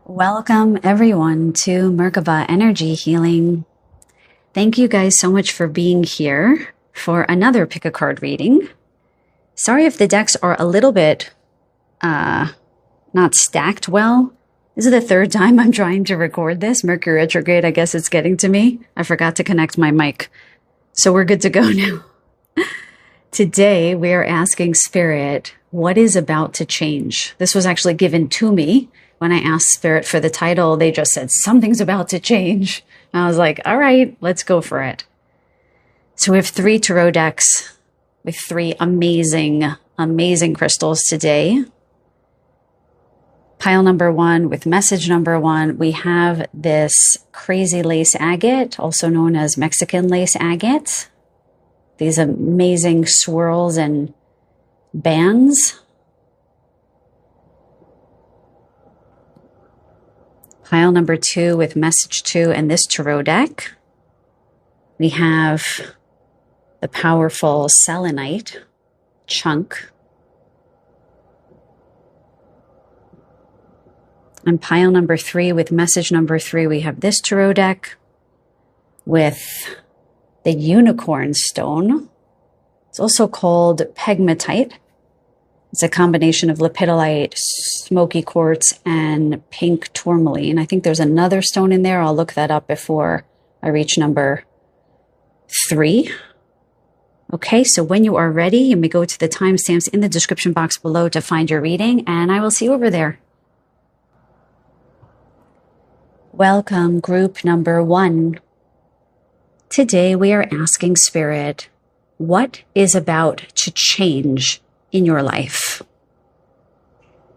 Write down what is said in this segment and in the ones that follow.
Welcome everyone to Merkaba Energy Healing. Thank you guys so much for being here for another pick a card reading. Sorry if the decks are a little bit not stacked well. This is the third time I'm trying to record this. Mercury retrograde, I guess it's getting to me. I forgot to connect my mic. So we're good to go now. Today we are asking Spirit, what is about to change? This was actually given to me. When I asked Spirit for the title, they just said, something's about to change. And I was like, all right, let's go for it. So we have 3 tarot decks with 3 amazing, amazing crystals today. Pile number 1 with message number 1, we have this crazy lace agate, also known as Mexican lace agate. These amazing swirls and bands. Pile number 2 with message 2 and this tarot deck. We have the powerful selenite chunk. And pile number 3 with message number 3, we have this tarot deck with the unicorn stone. It's also called pegmatite. It's a combination of lepidolite, smoky quartz, and pink tourmaline. I think there's another stone in there. I'll look that up before I reach number 3. Okay, so when you are ready, you may go to the timestamps in the description box below to find your reading, and I will see you over there. Welcome, group number 1. Today we are asking Spirit, what is about to change in your life?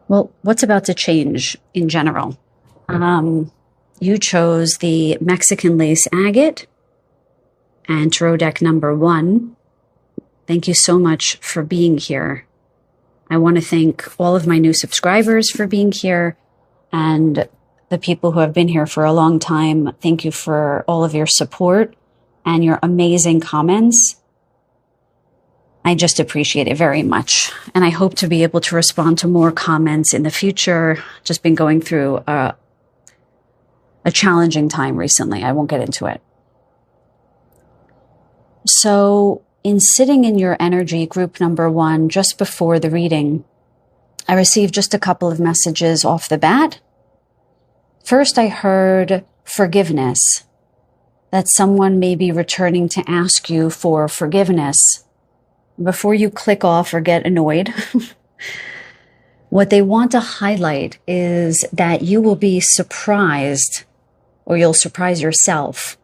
Well, what's about to change in general? You chose the Mexican lace agate and tarot deck number 1. Thank you so much for being here. I want to thank all of my new subscribers for being here and the people who have been here for a long time. Thank you for all of your support and your amazing comments. I just appreciate it very much. And I hope to be able to respond to more comments in the future. Just been going through a challenging time recently. I won't get into it. So in sitting in your energy, group number 1, just before the reading, I received just a couple of messages off the bat. First, I heard forgiveness, that someone may be returning to ask you for forgiveness. Before you click off or get annoyed, what they want to highlight is that you will be surprised, or you'll surprise yourself,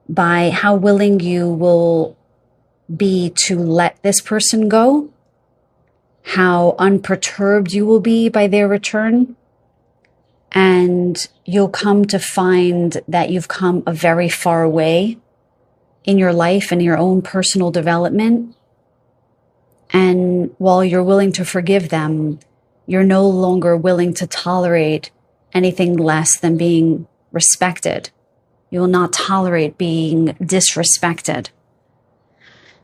by how willing you will be to let this person go, how unperturbed you will be by their return, and you'll come to find that you've come a very far way in your life and your own personal development. And while you're willing to forgive them, you're no longer willing to tolerate anything less than being respected. You will not tolerate being disrespected.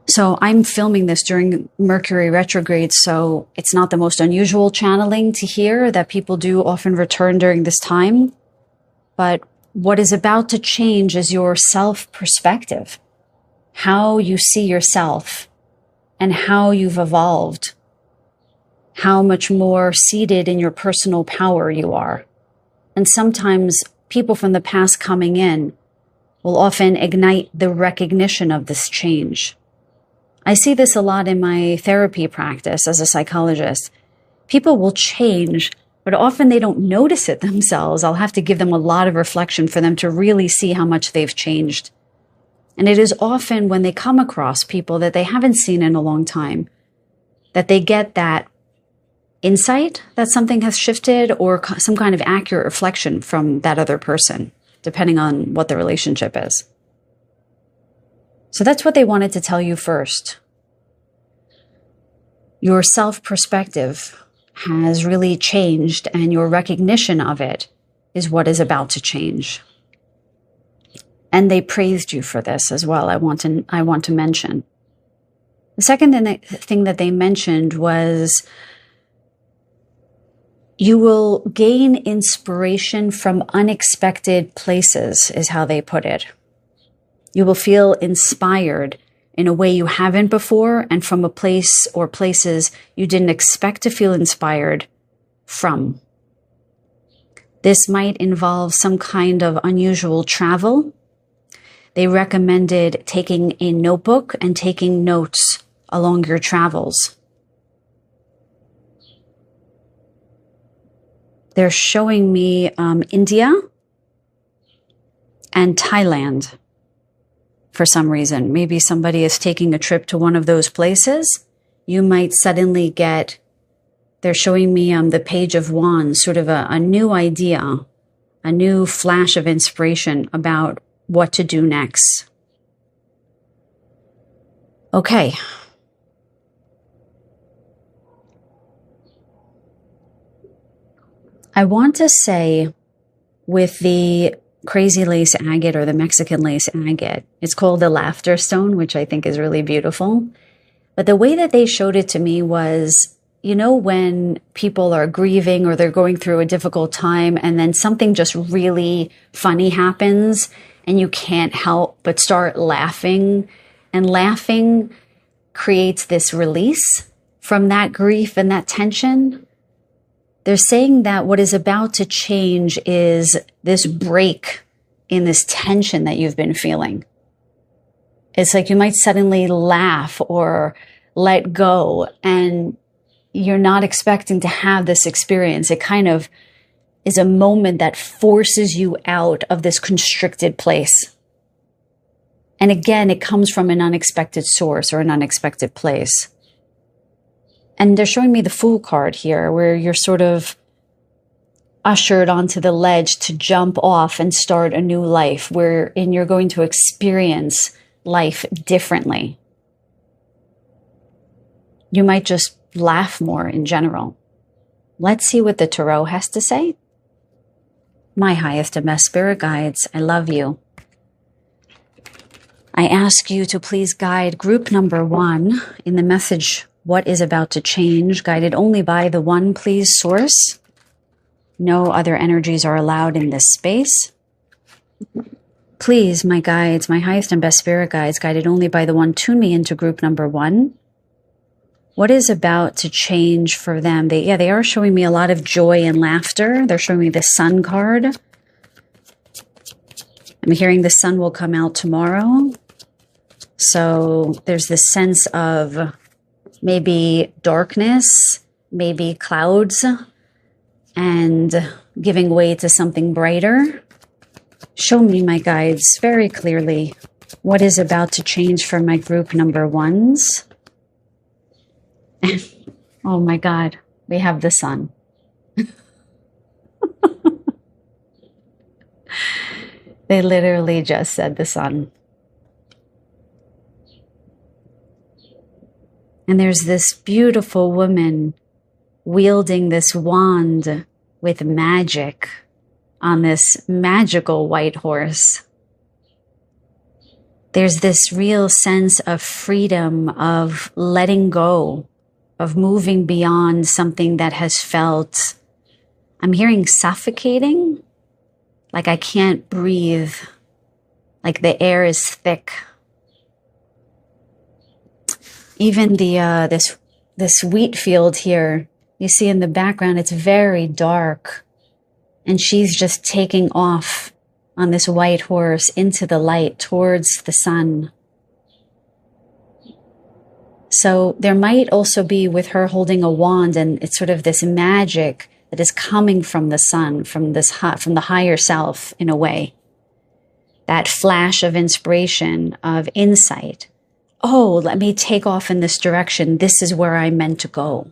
So I'm filming this during Mercury retrograde, so it's not the most unusual channeling to hear that people do often return during this time. But what is about to change is your self-perspective, how you see yourself, and how you've evolved, how much more seated in your personal power you are. And sometimes people from the past coming in will often ignite the recognition of this change. I see this a lot in my therapy practice as a psychologist. People will change, but often they don't notice it themselves. I'll have to give them a lot of reflection for them to really see how much they've changed. And it is often when they come across people that they haven't seen in a long time, that they get that insight that something has shifted or some kind of accurate reflection from that other person, depending on what the relationship is. So that's what they wanted to tell you first. Your self-perspective has really changed, and your recognition of it is what is about to change. And they praised you for this as well, I want to mention. The second thing that they mentioned was You will gain inspiration from unexpected places, is how they put it. You will feel inspired in a way you haven't before, and from a place or places you didn't expect to feel inspired from. This might involve some kind of unusual travel. They recommended taking a notebook and taking notes along your travels. They're showing me India and Thailand for some reason. Maybe somebody is taking a trip to one of those places. You might suddenly get, they're showing me the Page of Wands, sort of a new idea, a new flash of inspiration about what to do next. Okay. I want to say with the crazy lace agate or the Mexican lace agate, it's called the laughter stone, which I think is really beautiful. But the way that they showed it to me was, you know, when people are grieving or they're going through a difficult time and then something just really funny happens and you can't help but start laughing, and laughing creates this release from that grief and that tension. They're saying that what is about to change is this break in this tension that you've been feeling. It's like you might suddenly laugh or let go, and you're not expecting to have this experience. It kind of is a moment that forces you out of this constricted place. And again, it comes from an unexpected source or an unexpected place. And they're showing me the Fool card here, where you're sort of ushered onto the ledge to jump off and start a new life, wherein you're going to experience life differently. You might just laugh more in general. Let's see what the Tarot has to say. My highest and best spirit guides, I love you. I ask you to please guide group number 1 in the message, what is about to change, guided only by the one please source. No other energies are allowed in this space. Please, my guides, my highest and best spirit guides, guided only by the one, tune me into group number 1. What is about to change for them? They are showing me a lot of joy and laughter. They're showing me the Sun card. I'm hearing the sun will come out tomorrow. So there's this sense of maybe darkness, maybe clouds, and giving way to something brighter. Show me, my guides, very clearly what is about to change for my group number 1s. Oh my God, we have the sun. They literally just said the sun. And there's this beautiful woman wielding this wand with magic on this magical white horse. There's this real sense of freedom, of letting go, of moving beyond something that has felt, I'm hearing suffocating, like I can't breathe, like the air is thick. Even this wheat field here, you see in the background, it's very dark. And she's just taking off on this white horse into the light towards the sun. So there might also be with her holding a wand, and it's sort of this magic that is coming from the sun, from the higher self in a way. That flash of inspiration, of insight. Oh, let me take off in this direction. This is where I'm meant to go.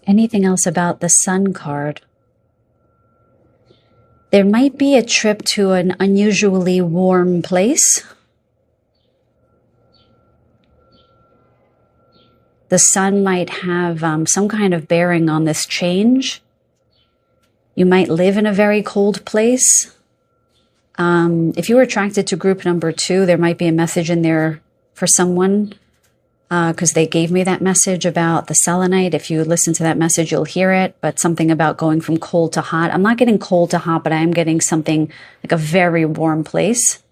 Anything else about the Sun card? There might be a trip to an unusually warm place. The sun might have some kind of bearing on this change. You might live in a very cold place. If you were attracted to group number 2, there might be a message in there for someone because they gave me that message about the selenite. If you listen to that message, you'll hear it, but something about going from cold to hot. I'm not getting cold to hot, but I am getting something like a very warm place.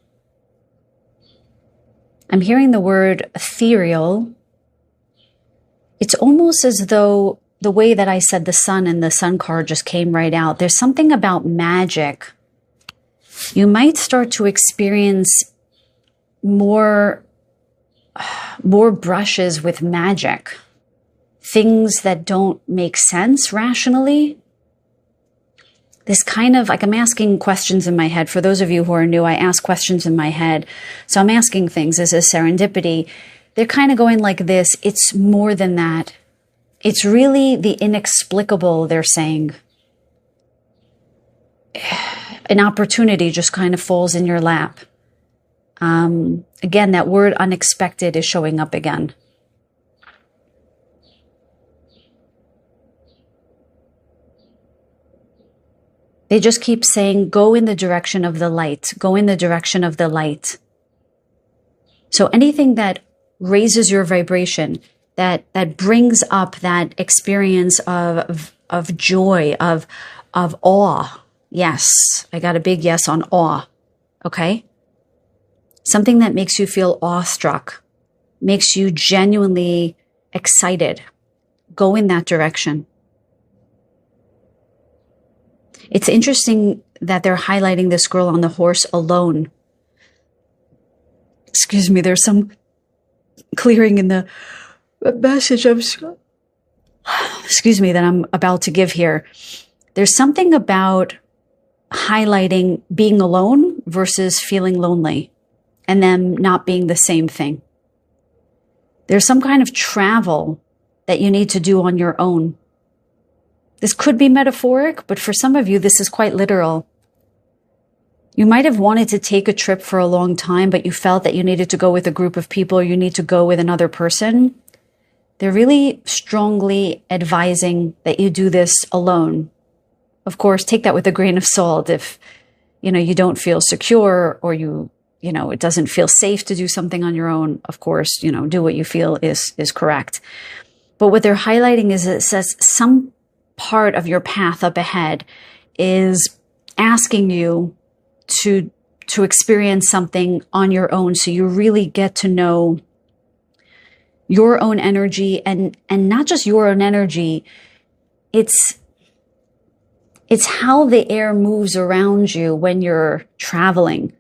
I'm hearing the word ethereal. It's almost as though the way that I said the sun and the sun card just came right out. There's something about magic. You might start to experience more brushes with magic, things that don't make sense rationally. This kind of like, I'm asking questions in my head. For those of you who are new, I ask questions in my head. So I'm asking things as a serendipity. They're kind of going like this. It's more than that. It's really the inexplicable, they're saying. An opportunity just kind of falls in your lap. Again, that word unexpected is showing up again. They just keep saying, go in the direction of the light. Go in the direction of the light. So anything that raises your vibration, that brings up that experience of joy, of awe. Yes, I got a big yes on awe. Okay? Something that makes you feel awestruck, makes you genuinely excited. Go in that direction. It's interesting that they're highlighting this girl on the horse alone. Excuse me, there's some clearing in the message that I'm about to give here. There's something about highlighting being alone versus feeling lonely, and them not being the same thing. There's some kind of travel that you need to do on your own. This could be metaphoric, but for some of you, this is quite literal. You might have wanted to take a trip for a long time, but you felt that you needed to go with a group of people, or you need to go with another person. They're really strongly advising that you do this alone. Of course, take that with a grain of salt. If, you don't feel secure, or it doesn't feel safe to do something on your own, of course, do what you feel is correct. But what they're highlighting is it says some part of your path up ahead is asking you to experience something on your own, so you really get to know your own energy, and not just your own energy. It's how the air moves around you when you're traveling,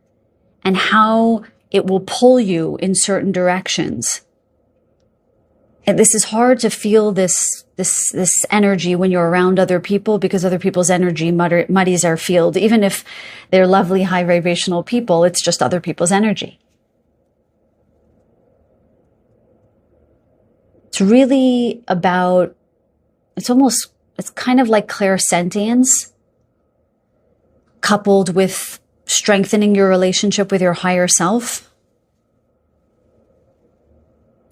and how it will pull you in certain directions. And this is hard to feel this energy when you're around other people, because other people's energy muddies our field. Even if they're lovely, high vibrational people, it's just other people's energy. It's really about, it's kind of like clairsentience coupled with strengthening your relationship with your higher self.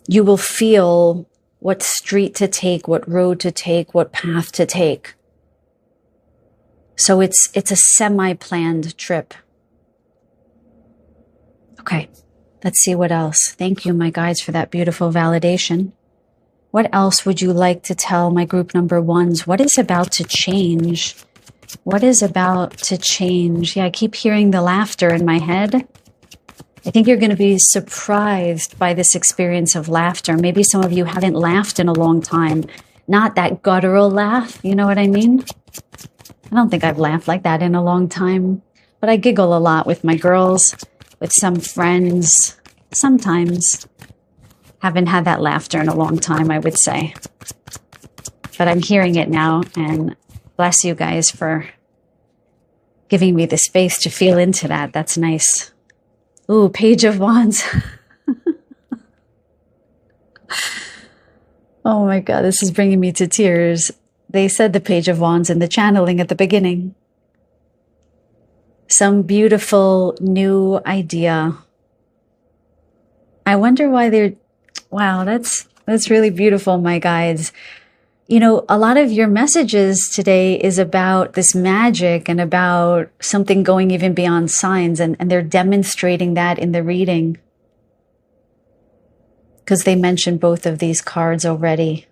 You will feel what street to take, what road to take, what path to take. So it's a semi-planned trip. Okay, let's see what else. Thank you, my guides, for that beautiful validation. What else would you like to tell my group number ones? What is about to change? What is about to change? Yeah, I keep hearing the laughter in my head. I think you're going to be surprised by this experience of laughter. Maybe some of you haven't laughed in a long time. Not that guttural laugh, you know what I mean? I don't think I've laughed like that in a long time. But I giggle a lot with my girls, with some friends. Sometimes. Haven't had that laughter in a long time, I would say. But I'm hearing it now, and bless you guys for giving me the space to feel into that. That's nice. Ooh, Page of Wands. Oh my God, this is bringing me to tears. They said the Page of Wands in the channeling at the beginning. Some beautiful new idea. I wonder why wow, that's really beautiful, my guides. A lot of your messages today is about this magic and about something going even beyond signs, and they're demonstrating that in the reading. because they mentioned both of these cards already.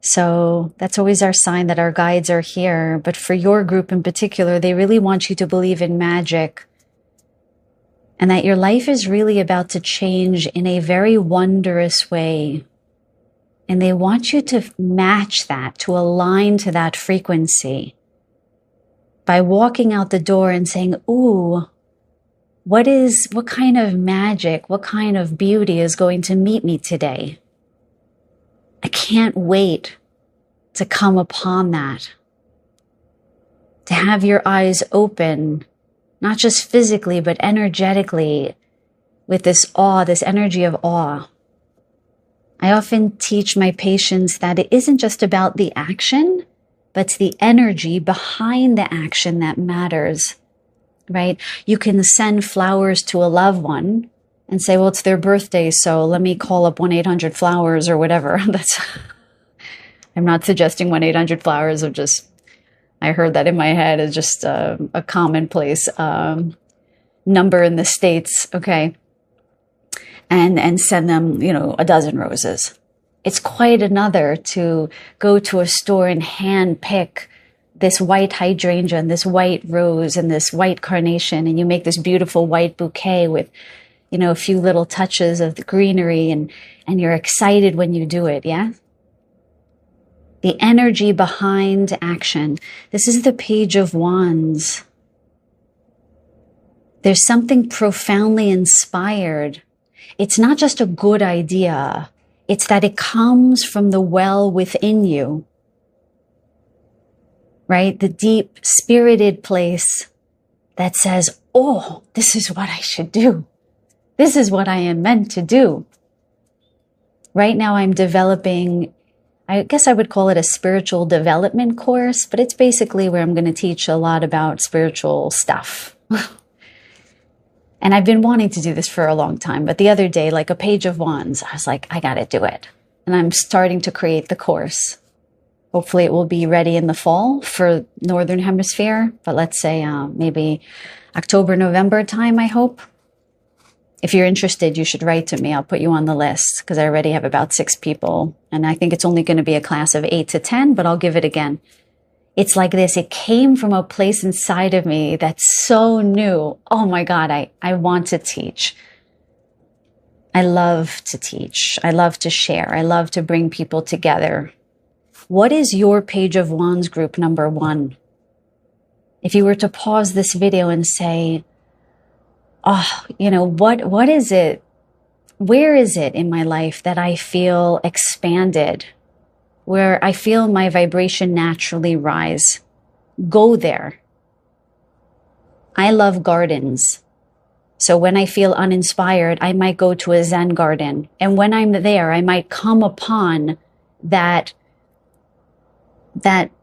So that's always our sign that our guides are here. But for your group in particular, they really want you to believe in magic and that your life is really about to change in a very wondrous way. And they want you to match that, to align to that frequency by walking out the door and saying, ooh, what kind of magic, what kind of beauty is going to meet me today? I can't wait to come upon that. To have your eyes open, not just physically, but energetically, with this awe, this energy of awe. I often teach my patients that it isn't just about the action, but it's the energy behind the action that matters, right? You can send flowers to a loved one and say, well, it's their birthday, so let me call up 1-800-Flowers or whatever. I'm not suggesting 1-800-Flowers, I heard that in my head as just a commonplace number in the States, okay? And send them, a dozen roses. It's quite another to go to a store and hand pick this white hydrangea and this white rose and this white carnation, and you make this beautiful white bouquet with, a few little touches of the greenery, and you're excited when you do it, yeah? The energy behind action. This is the Page of Wands. There's something profoundly inspired. It's not just a good idea. It's that it comes from the well within you, right? The deep spirited place that says, oh, this is what I should do. This is what I am meant to do. Right now I'm developing, I guess I would call it a spiritual development course, but it's basically where I'm going to teach a lot about spiritual stuff. And I've been wanting to do this for a long time, but the other day, like a Page of Wands, I was like, I got to do it. And I'm starting to create the course. Hopefully it will be ready in the fall for Northern Hemisphere, but let's say maybe October, November time, I hope. If you're interested, you should write to me. I'll put you on the list because I already have about 6 people. And I think it's only going to be a class of 8 to 10, but I'll give it again. It's like this. It came from a place inside of me that's so new. Oh my God, I want to teach. I love to teach. I love to share. I love to bring people together. What is your Page of Wands group number 1? If you were to pause this video and say, oh, what is it? Where is it in my life that I feel expanded? Where I feel my vibration naturally rise? Go there. I love gardens. So when I feel uninspired, I might go to a Zen garden. And when I'm there, I might come upon that I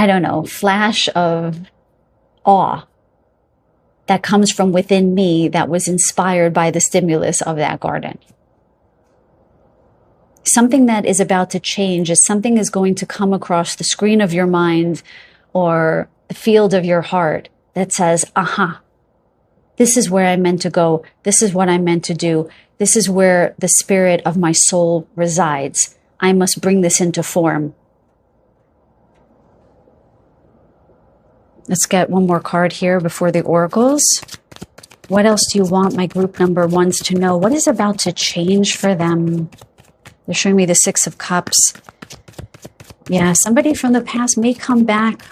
don't know, flash of awe that comes from within me that was inspired by the stimulus of that garden. Something that is about to change is something is going to come across the screen of your mind or the field of your heart that says, aha, this is where I'm meant to go. This is what I'm meant to do. This is where the spirit of my soul resides. I must bring this into form. Let's get one more card here before the oracles. What else do you want my group number 1s to know? What is about to change for them? They're showing me the 6 of Cups. Yeah, somebody from the past may come back.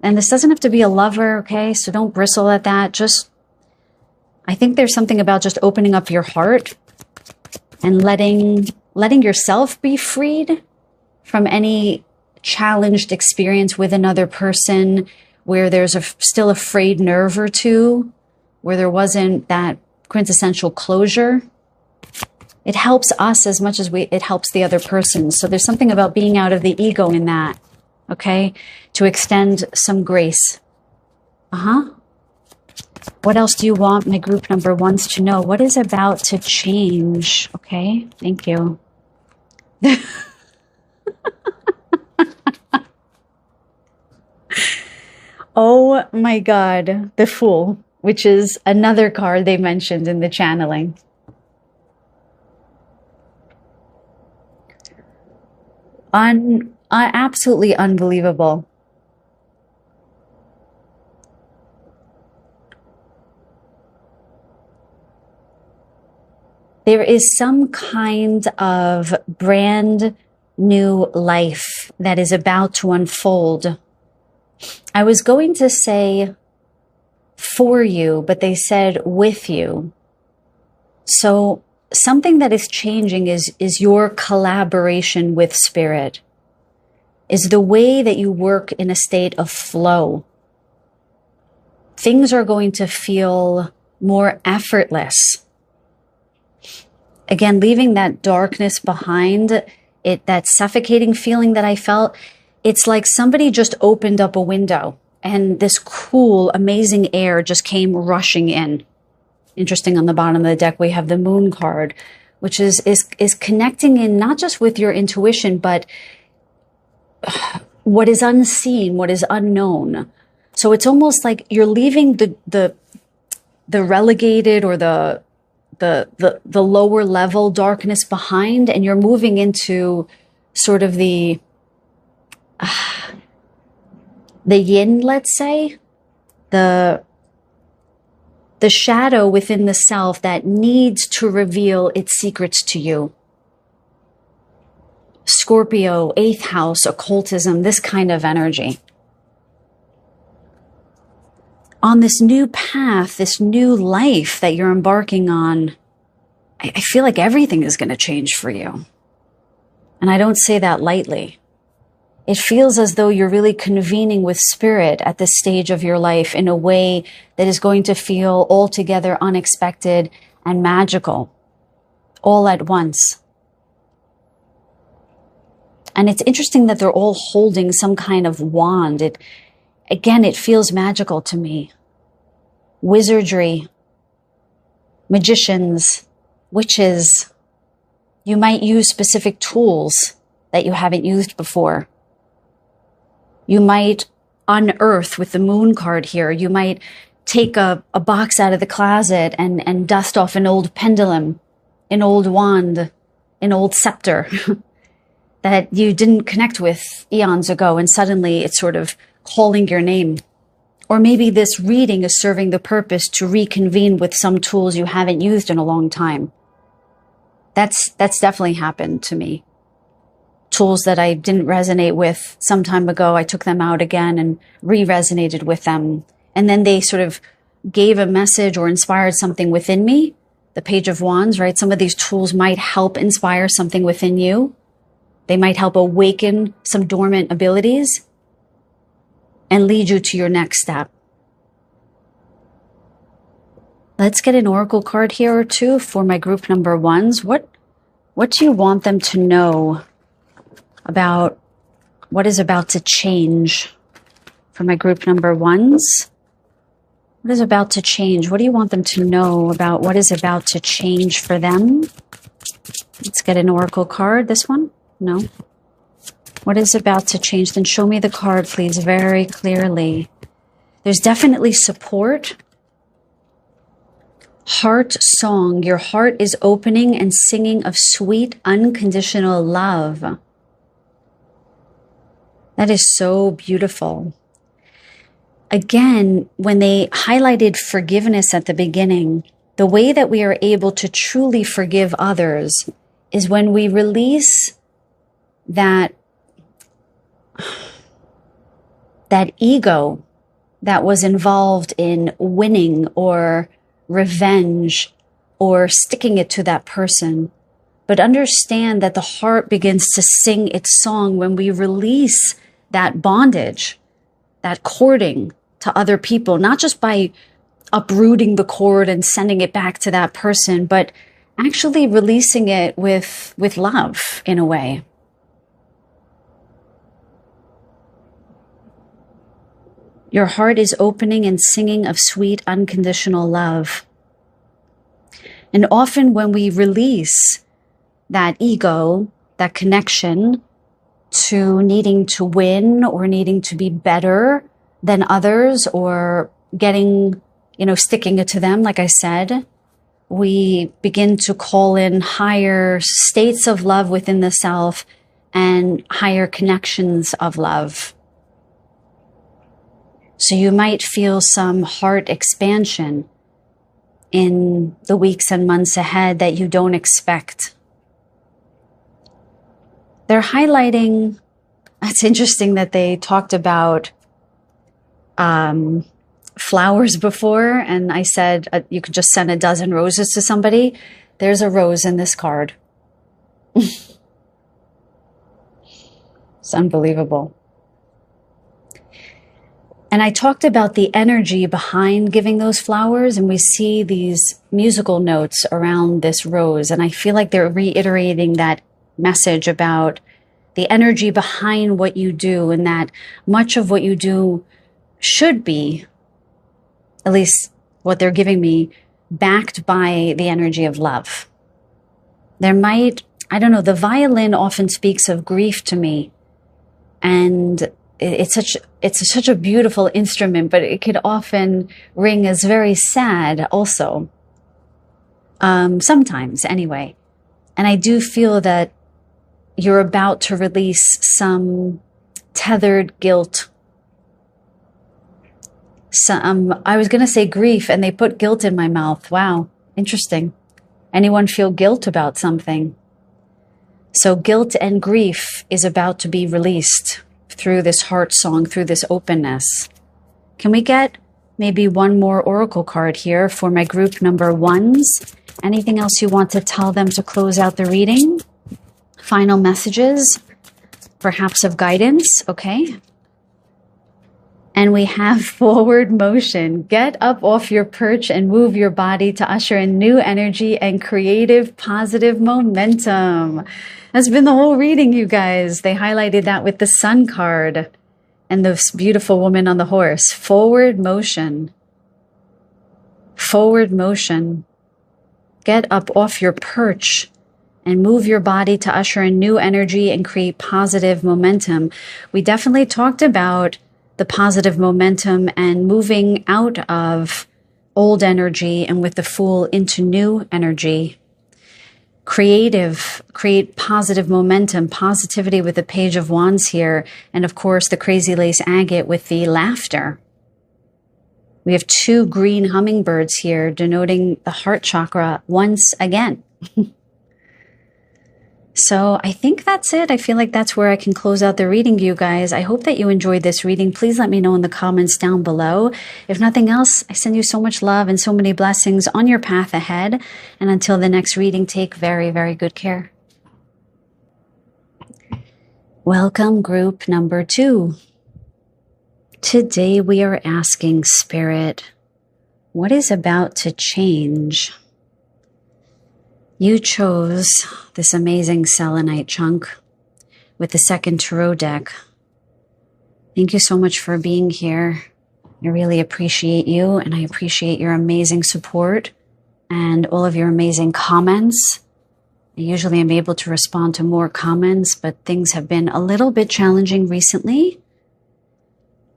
And this doesn't have to be a lover, okay? So don't bristle at that. I think there's something about just opening up your heart and letting yourself be freed from any challenged experience with another person where there's still a frayed nerve or two, where there wasn't that quintessential closure. It helps us as much as it helps the other person. So there's something about being out of the ego in that, okay? To extend some grace. What else do you want my group number 1s to know? What is about to change? Okay, thank you. Oh my God, the Fool, which is another card they mentioned in the channeling. Absolutely unbelievable. There is some kind of brand new life that is about to unfold. I was going to say for you, but they said with you. So something that is changing is your collaboration with spirit, is the way that you work in a state of flow. Things are going to feel more effortless. Again, leaving that darkness behind, that suffocating feeling that I felt, it's like somebody just opened up a window and this cool, amazing air just came rushing in. Interesting, on the bottom of the deck, we have the moon card, which is connecting in not just with your intuition, but what is unseen, what is unknown. So it's almost like you're leaving the relegated or the lower level darkness behind, and you're moving into sort of the yin, let's say, the shadow within the self that needs to reveal its secrets to you. Scorpio, 8th house, occultism, this kind of energy. On this new path, this new life that you're embarking on, I feel like everything is going to change for you. And I don't say that lightly. It feels as though you're really convening with spirit at this stage of your life in a way that is going to feel altogether unexpected and magical, all at once. And it's interesting that they're all holding some kind of wand. It feels magical to me. Wizardry, magicians, witches. You might use specific tools that you haven't used before. You might unearth with the moon card here. You might take a box out of the closet and dust off an old pendulum, an old wand, an old scepter that you didn't connect with eons ago, and suddenly it's sort of calling your name. Or maybe this reading is serving the purpose to reconvene with some tools you haven't used in a long time. That's definitely happened to me. Tools that I didn't resonate with some time ago, I took them out again and re-resonated with them. And then they sort of gave a message or inspired something within me. The Page of Wands, right? Some of these tools might help inspire something within you. They might help awaken some dormant abilities and lead you to your next step. Let's get an oracle card here or two for my group number ones. What do you want them to know about what is about to change for my group number ones? What is about to change? What do you want them to know about what is about to change for them? Let's get an oracle card. This one? No. What is about to change? Then show me the card, please, very clearly. There's definitely support. Heart song. Your heart is opening and singing of sweet, unconditional love. That is so beautiful. Again, when they highlighted forgiveness at the beginning, the way that we are able to truly forgive others is when we release that ego that was involved in winning or revenge or sticking it to that person. But understand that the heart begins to sing its song when we release that bondage, that cording to other people, not just by uprooting the cord and sending it back to that person, but actually releasing it with love in a way. Your heart is opening and singing of sweet, unconditional love. And often when we release that ego, that connection to needing to win or needing to be better than others or getting, sticking it to them, like I said, we begin to call in higher states of love within the self and higher connections of love. So you might feel some heart expansion in the weeks and months ahead that you don't expect. They're highlighting, it's interesting that they talked about flowers before, and I said you could just send a dozen roses to somebody. There's a rose in this card. It's unbelievable. And I talked about the energy behind giving those flowers, and we see these musical notes around this rose, and I feel like they're reiterating that message about the energy behind what you do, and that much of what you do should be, at least what they're giving me, backed by the energy of love. There might, I don't know, the violin often speaks of grief to me, and it's such a beautiful instrument, but it could often ring as very sad also. Sometimes anyway. And I do feel that you're about to release some tethered guilt. I was going to say grief, and they put guilt in my mouth. Wow, interesting. Anyone feel guilt about something? So guilt and grief is about to be released through this heart song, through this openness. Can we get maybe one more oracle card here for my group number ones? Anything else you want to tell them to close out the reading? Final messages, perhaps of guidance, okay? And we have forward motion. Get up off your perch and move your body to usher in new energy and creative, positive momentum. That's been the whole reading, you guys. They highlighted that with the sun card and this beautiful woman on the horse. Forward motion. Forward motion. Get up off your perch and move your body to usher in new energy and create positive momentum. We definitely talked about the positive momentum and moving out of old energy and with the Fool into new energy. Create positive momentum, positivity with the Page of Wands here, and of course the Crazy Lace Agate with the laughter. We have two green hummingbirds here denoting the heart chakra once again. So I think that's it. I feel like that's where I can close out the reading, you guys. I hope that you enjoyed this reading. Please let me know in the comments down below. If nothing else, I send you so much love and so many blessings on your path ahead. And until the next reading, take very, very good care. Welcome, group number 2. Today we are asking Spirit, what is about to change? You chose this amazing selenite chunk with the second tarot deck. Thank you so much for being here. I really appreciate you, and I appreciate your amazing support and all of your amazing comments. I usually am able to respond to more comments, but things have been a little bit challenging recently.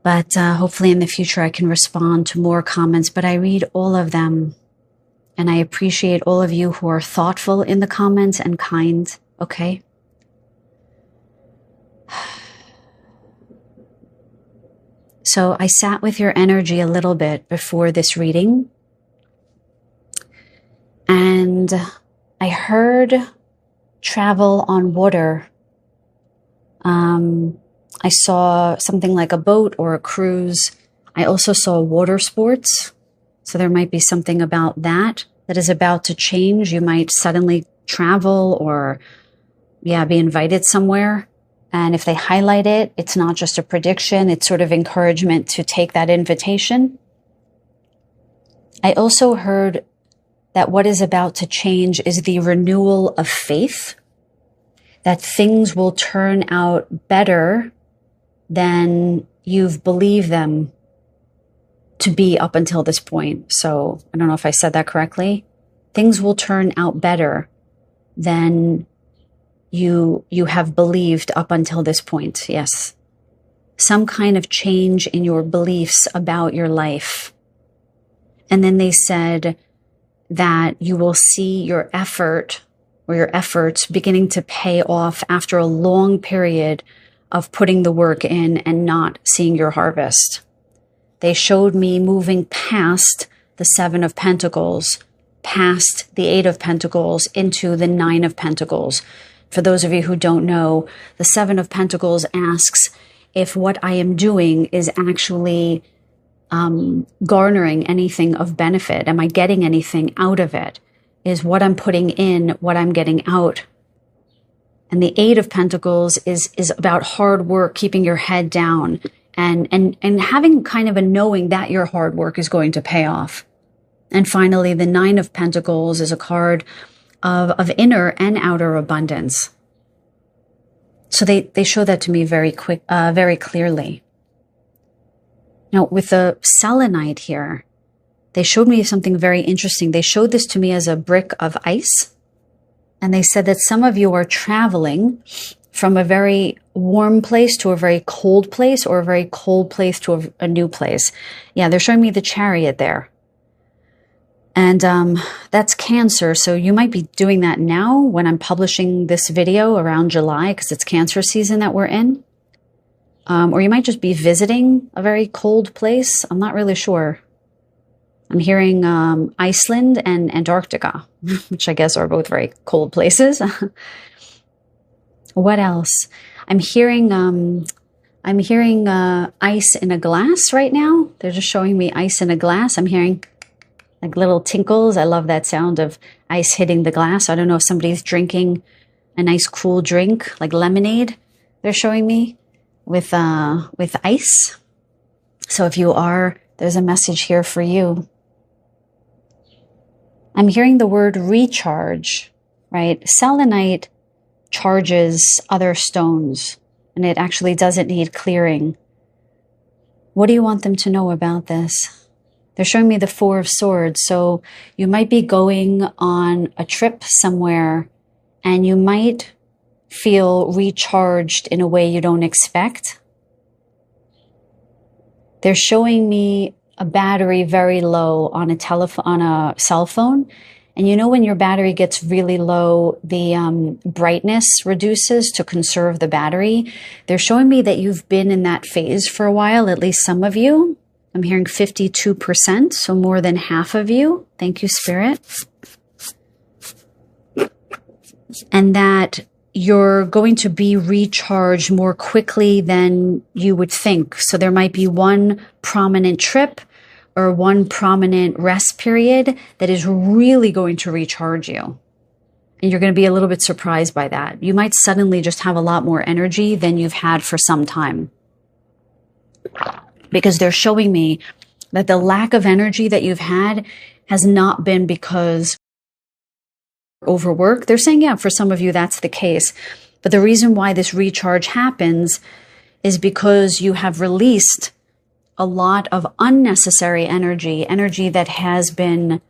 But hopefully in the future I can respond to more comments, but I read all of them. And I appreciate all of you who are thoughtful in the comments and kind, okay? So I sat with your energy a little bit before this reading. And I heard travel on water. I saw something like a boat or a cruise. I also saw water sports. So there might be something about that is about to change. You might suddenly travel or, be invited somewhere. And if they highlight it, it's not just a prediction. It's sort of encouragement to take that invitation. I also heard that what is about to change is the renewal of faith, that things will turn out better than you've believed them to be up until this point. So I don't know if I said that correctly. Things will turn out better than you have believed up until this point. Yes. Some kind of change in your beliefs about your life. And then they said that you will see your effort or your efforts beginning to pay off after a long period of putting the work in and not seeing your harvest. They showed me moving past the Seven of Pentacles, past the Eight of Pentacles, into the Nine of Pentacles. For those of you who don't know, the Seven of Pentacles asks if what I am doing is actually garnering anything of benefit. Am I getting anything out of it? Is what I'm putting in what I'm getting out? And the Eight of Pentacles is about hard work, keeping your head down, and having kind of a knowing that your hard work is going to pay off. And finally, the Nine of Pentacles is a card of inner and outer abundance. So they show that to me very clearly. Now, with the selenite here, they showed me something very interesting. They showed this to me as a brick of ice. And they said that some of you are traveling from a very warm place to a very cold place, or a very cold place to a new place. Yeah, they're showing me the Chariot there. And that's Cancer. So you might be doing that now when I'm publishing this video around July, because it's Cancer season that we're in. Or you might just be visiting a very cold place. I'm not really sure. I'm hearing Iceland and Antarctica, which I guess are both very cold places. What else? I'm hearing ice in a glass right now. They're just showing me ice in a glass. I'm hearing like little tinkles. I love that sound of ice hitting the glass. I don't know if somebody's drinking a nice cool drink like lemonade. They're showing me with ice. So if you are, there's a message here for you. I'm hearing the word recharge, right? Selenite charges other stones, and it actually doesn't need clearing. What do you want them to know about this? They're showing me the Four of Swords. So you might be going on a trip somewhere, and you might feel recharged in a way you don't expect. They're showing me a battery very low on a cell phone. And you know, when your battery gets really low, the brightness reduces to conserve the battery. They're showing me that you've been in that phase for a while, at least some of you. I'm hearing 52%, so more than half of you. Thank you, Spirit. And that you're going to be recharged more quickly than you would think. So there might be one prominent trip or one prominent rest period that is really going to recharge you. And you're going to be a little bit surprised by that. You might suddenly just have a lot more energy than you've had for some time. Because they're showing me that the lack of energy that you've had has not been because overwork. They're saying, yeah, for some of you, that's the case. But the reason why this recharge happens is because you have released a lot of unnecessary energy that has been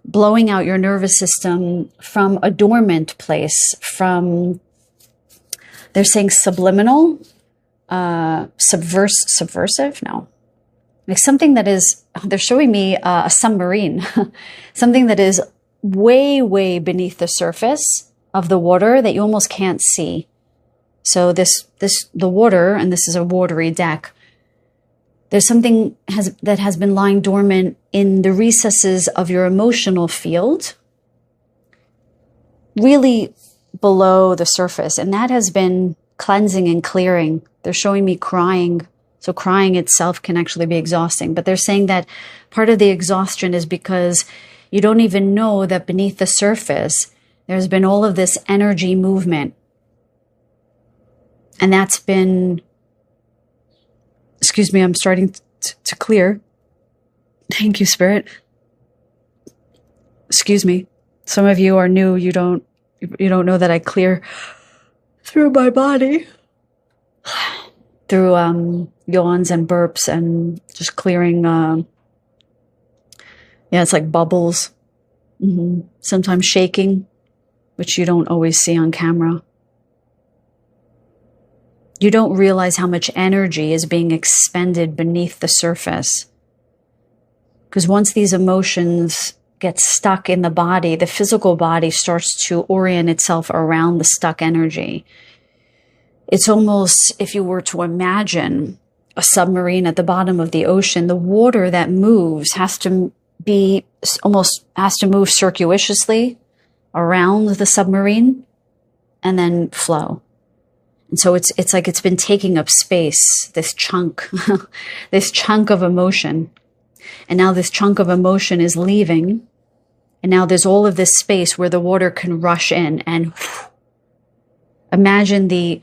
blowing out your nervous system from a dormant place, from, they're saying subliminal, subversive, no. Like something that is, they're showing me a submarine, something that is way, way beneath the surface of the water that you almost can't see. So the water, and this is a watery deck, there's something that has been lying dormant in the recesses of your emotional field, really below the surface. And that has been cleansing and clearing. They're showing me crying. So crying itself can actually be exhausting. But they're saying that part of the exhaustion is because you don't even know that beneath the surface, there's been all of this energy movement. And that's been, excuse me, I'm starting to clear. Thank you, Spirit. Excuse me. Some of you are new. You don't know that I clear through my body. Through yawns and burps and just clearing. Yeah, it's like bubbles. Sometimes shaking, which you don't always see on camera. You don't realize how much energy is being expended beneath the surface. Because once these emotions gets stuck in the body, the physical body starts to orient itself around the stuck energy. It's almost, if you were to imagine a submarine at the bottom of the ocean, the water that moves has to move circuitously around the submarine and then flow. And so it's like it's been taking up space, this chunk, this chunk of emotion. And now this chunk of emotion is leaving. And now there's all of this space where the water can rush in, and imagine the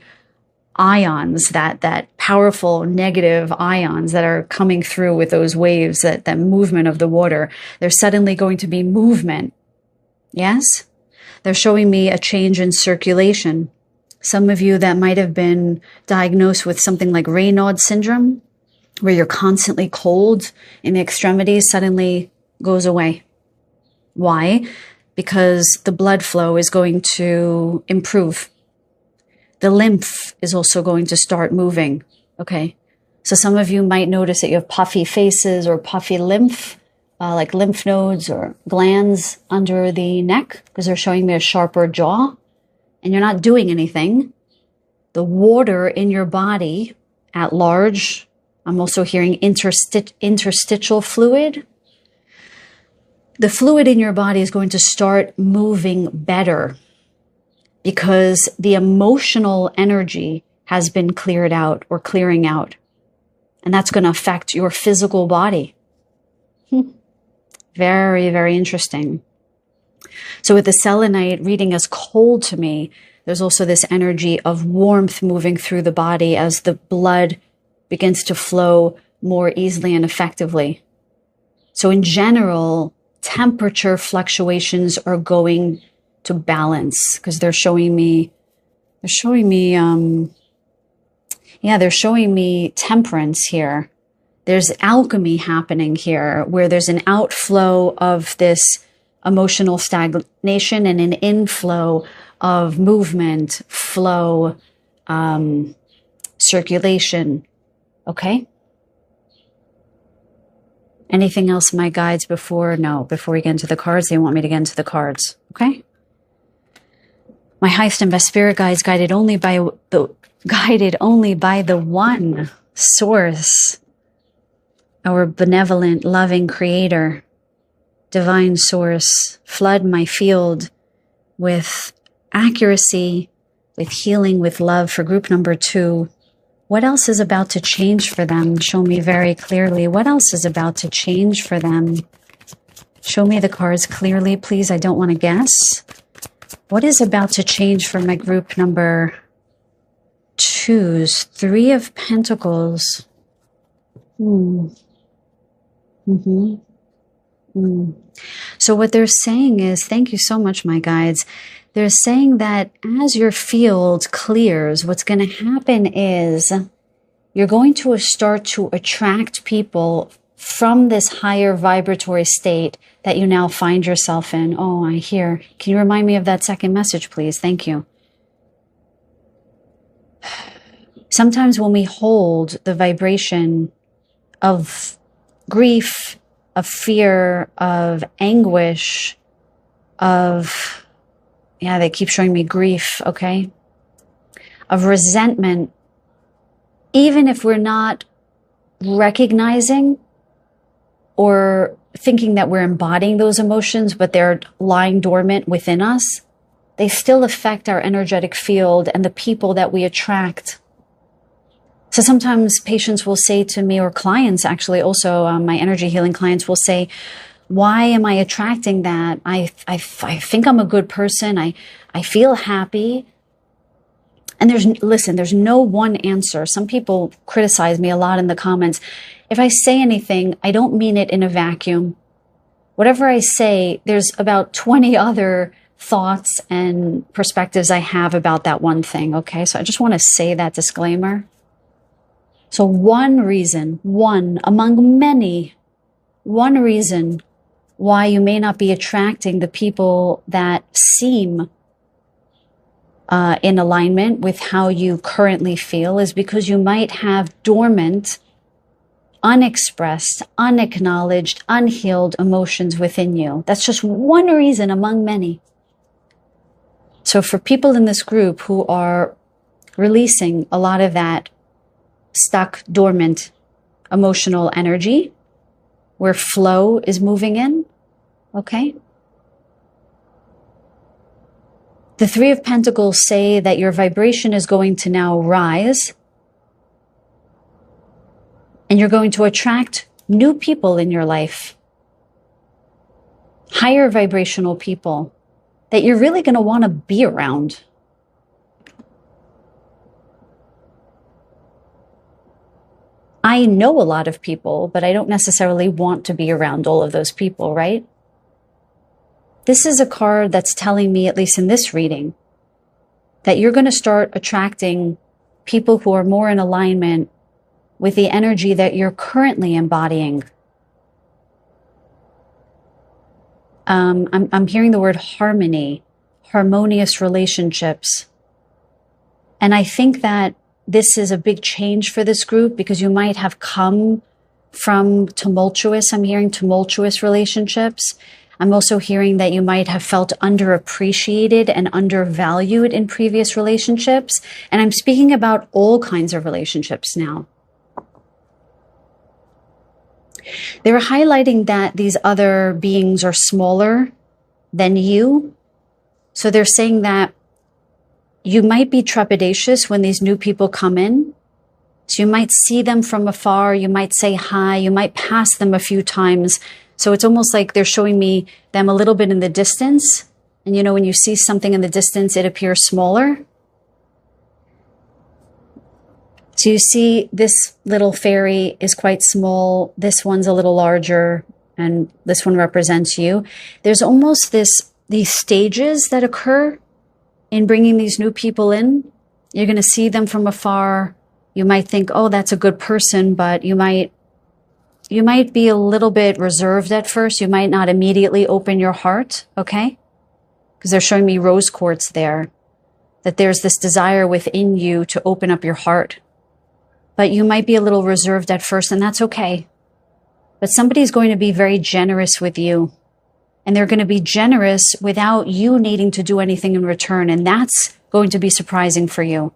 ions, that powerful negative ions that are coming through with those waves, that movement of the water. There's suddenly going to be movement. Yes? They're showing me a change in circulation. Some of you that might have been diagnosed with something like Raynaud's syndrome, where you're constantly cold in the extremities, suddenly goes away. Why? Because the blood flow is going to improve. The lymph is also going to start moving. Okay. So some of you might notice that you have puffy faces or puffy lymph, like lymph nodes or glands under the neck, because they're showing me a sharper jaw, and you're not doing anything. The water in your body at large, I'm also hearing interstitial fluid. The fluid in your body is going to start moving better, because the emotional energy has been cleared out or clearing out. And that's going to affect your physical body. Very, very interesting. So with the selenite reading as cold to me, there's also this energy of warmth moving through the body as the blood begins to flow more easily and effectively. So in general, temperature fluctuations are going to balance, because they're showing me temperance here. There's alchemy happening here, where there's an outflow of this emotional stagnation and an inflow of movement, flow, circulation. Okay? Anything else, my guides, before we get into the cards? They want me to get into the cards. Okay? My highest and best spirit guides, guided only by the one source, our benevolent, loving creator, divine source, flood my field with accuracy, with healing, with love for group number 2. What else is about to change for them? Show me very clearly. What else is about to change for them? Show me the cards clearly, please. I don't want to guess. What is about to change for my group number 2's? 3 of Pentacles. So what they're saying is, thank you so much, my guides. They're saying that as your field clears, what's going to happen is you're going to start to attract people from this higher vibratory state that you now find yourself in. Oh, I hear. Can you remind me of that second message, please? Thank you. Sometimes when we hold the vibration of grief, of fear, of anguish, they keep showing me grief, okay? Of resentment, even if we're not recognizing or thinking that we're embodying those emotions, but they're lying dormant within us, they still affect our energetic field and the people that we attract. So sometimes patients will say to me, or clients actually also, my energy healing clients will say, why am I attracting that? I think I'm a good person. I feel happy. And there's no one answer. Some people criticize me a lot in the comments. If I say anything, I don't mean it in a vacuum. Whatever I say, there's about 20 other thoughts and perspectives I have about that one thing. Okay. So I just want to say that disclaimer. So one reason among many, one reason why you may not be attracting the people that seem in alignment with how you currently feel is because you might have dormant unexpressed, unacknowledged, unhealed emotions within you. That's just one reason among many. So for people in this group who are releasing a lot of that stuck, dormant emotional energy, where flow is moving in, okay? The Three of Pentacles say that your vibration is going to now rise, and you're going to attract new people in your life, higher vibrational people that you're really going to want to be around. I know a lot of people, but I don't necessarily want to be around all of those people, right? This is a card that's telling me, at least in this reading, that you're going to start attracting people who are more in alignment with the energy that you're currently embodying. I'm hearing the word harmony, harmonious relationships. And I think that this is a big change for this group because you might have come from tumultuous, I'm hearing tumultuous relationships. I'm also hearing that you might have felt underappreciated and undervalued in previous relationships. And I'm speaking about all kinds of relationships now. They were highlighting that these other beings are smaller than you. So they're saying that you might be trepidatious when these new people come in. So you might see them from afar. You might say hi. You might pass them a few times. So it's almost like they're showing me them a little bit in the distance. And you know, when you see something in the distance, it appears smaller. So you see this little fairy is quite small. This one's a little larger, and this one represents you. There's almost these stages that occur in bringing these new people in. You're going to see them from afar. You might think, oh, that's a good person, but you might be a little bit reserved at first. You might not immediately open your heart, okay? Because they're showing me rose quartz there, that there's this desire within you to open up your heart. But you might be a little reserved at first, and that's okay. But somebody's going to be very generous with you. And they're going to be generous without you needing to do anything in return. And that's going to be surprising for you.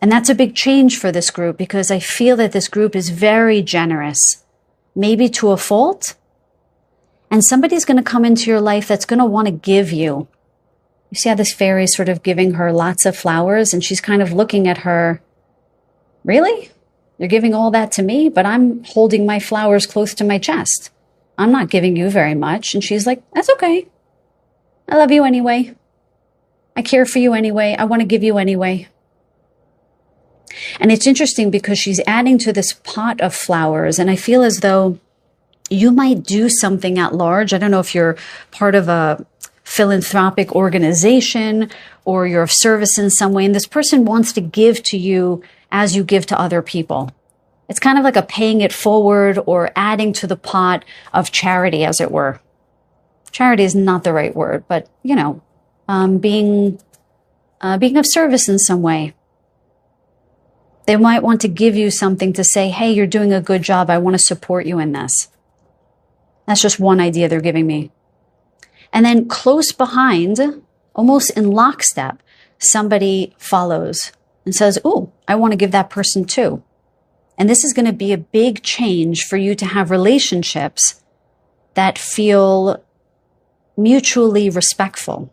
And that's a big change for this group because I feel that this group is very generous, maybe to a fault. And somebody's going to come into your life that's going to want to give you. You see how this fairy is sort of giving her lots of flowers, and she's kind of looking at her. Really? You're giving all that to me, but I'm holding my flowers close to my chest. I'm not giving you very much. And she's like, that's okay. I love you anyway. I care for you anyway. I want to give you anyway. And it's interesting because she's adding to this pot of flowers. And I feel as though you might do something at large. I don't know if you're part of a philanthropic organization or you're of service in some way. And this person wants to give to you as you give to other people. It's kind of like a paying it forward or adding to the pot of charity, as it were. Charity is not the right word, but, you know, being of service in some way. They might want to give you something to say, hey, you're doing a good job. I want to support you in this. That's just one idea they're giving me. And then close behind, almost in lockstep, somebody follows and says, oh, I want to give that person too. And this is going to be a big change for you to have relationships that feel mutually respectful.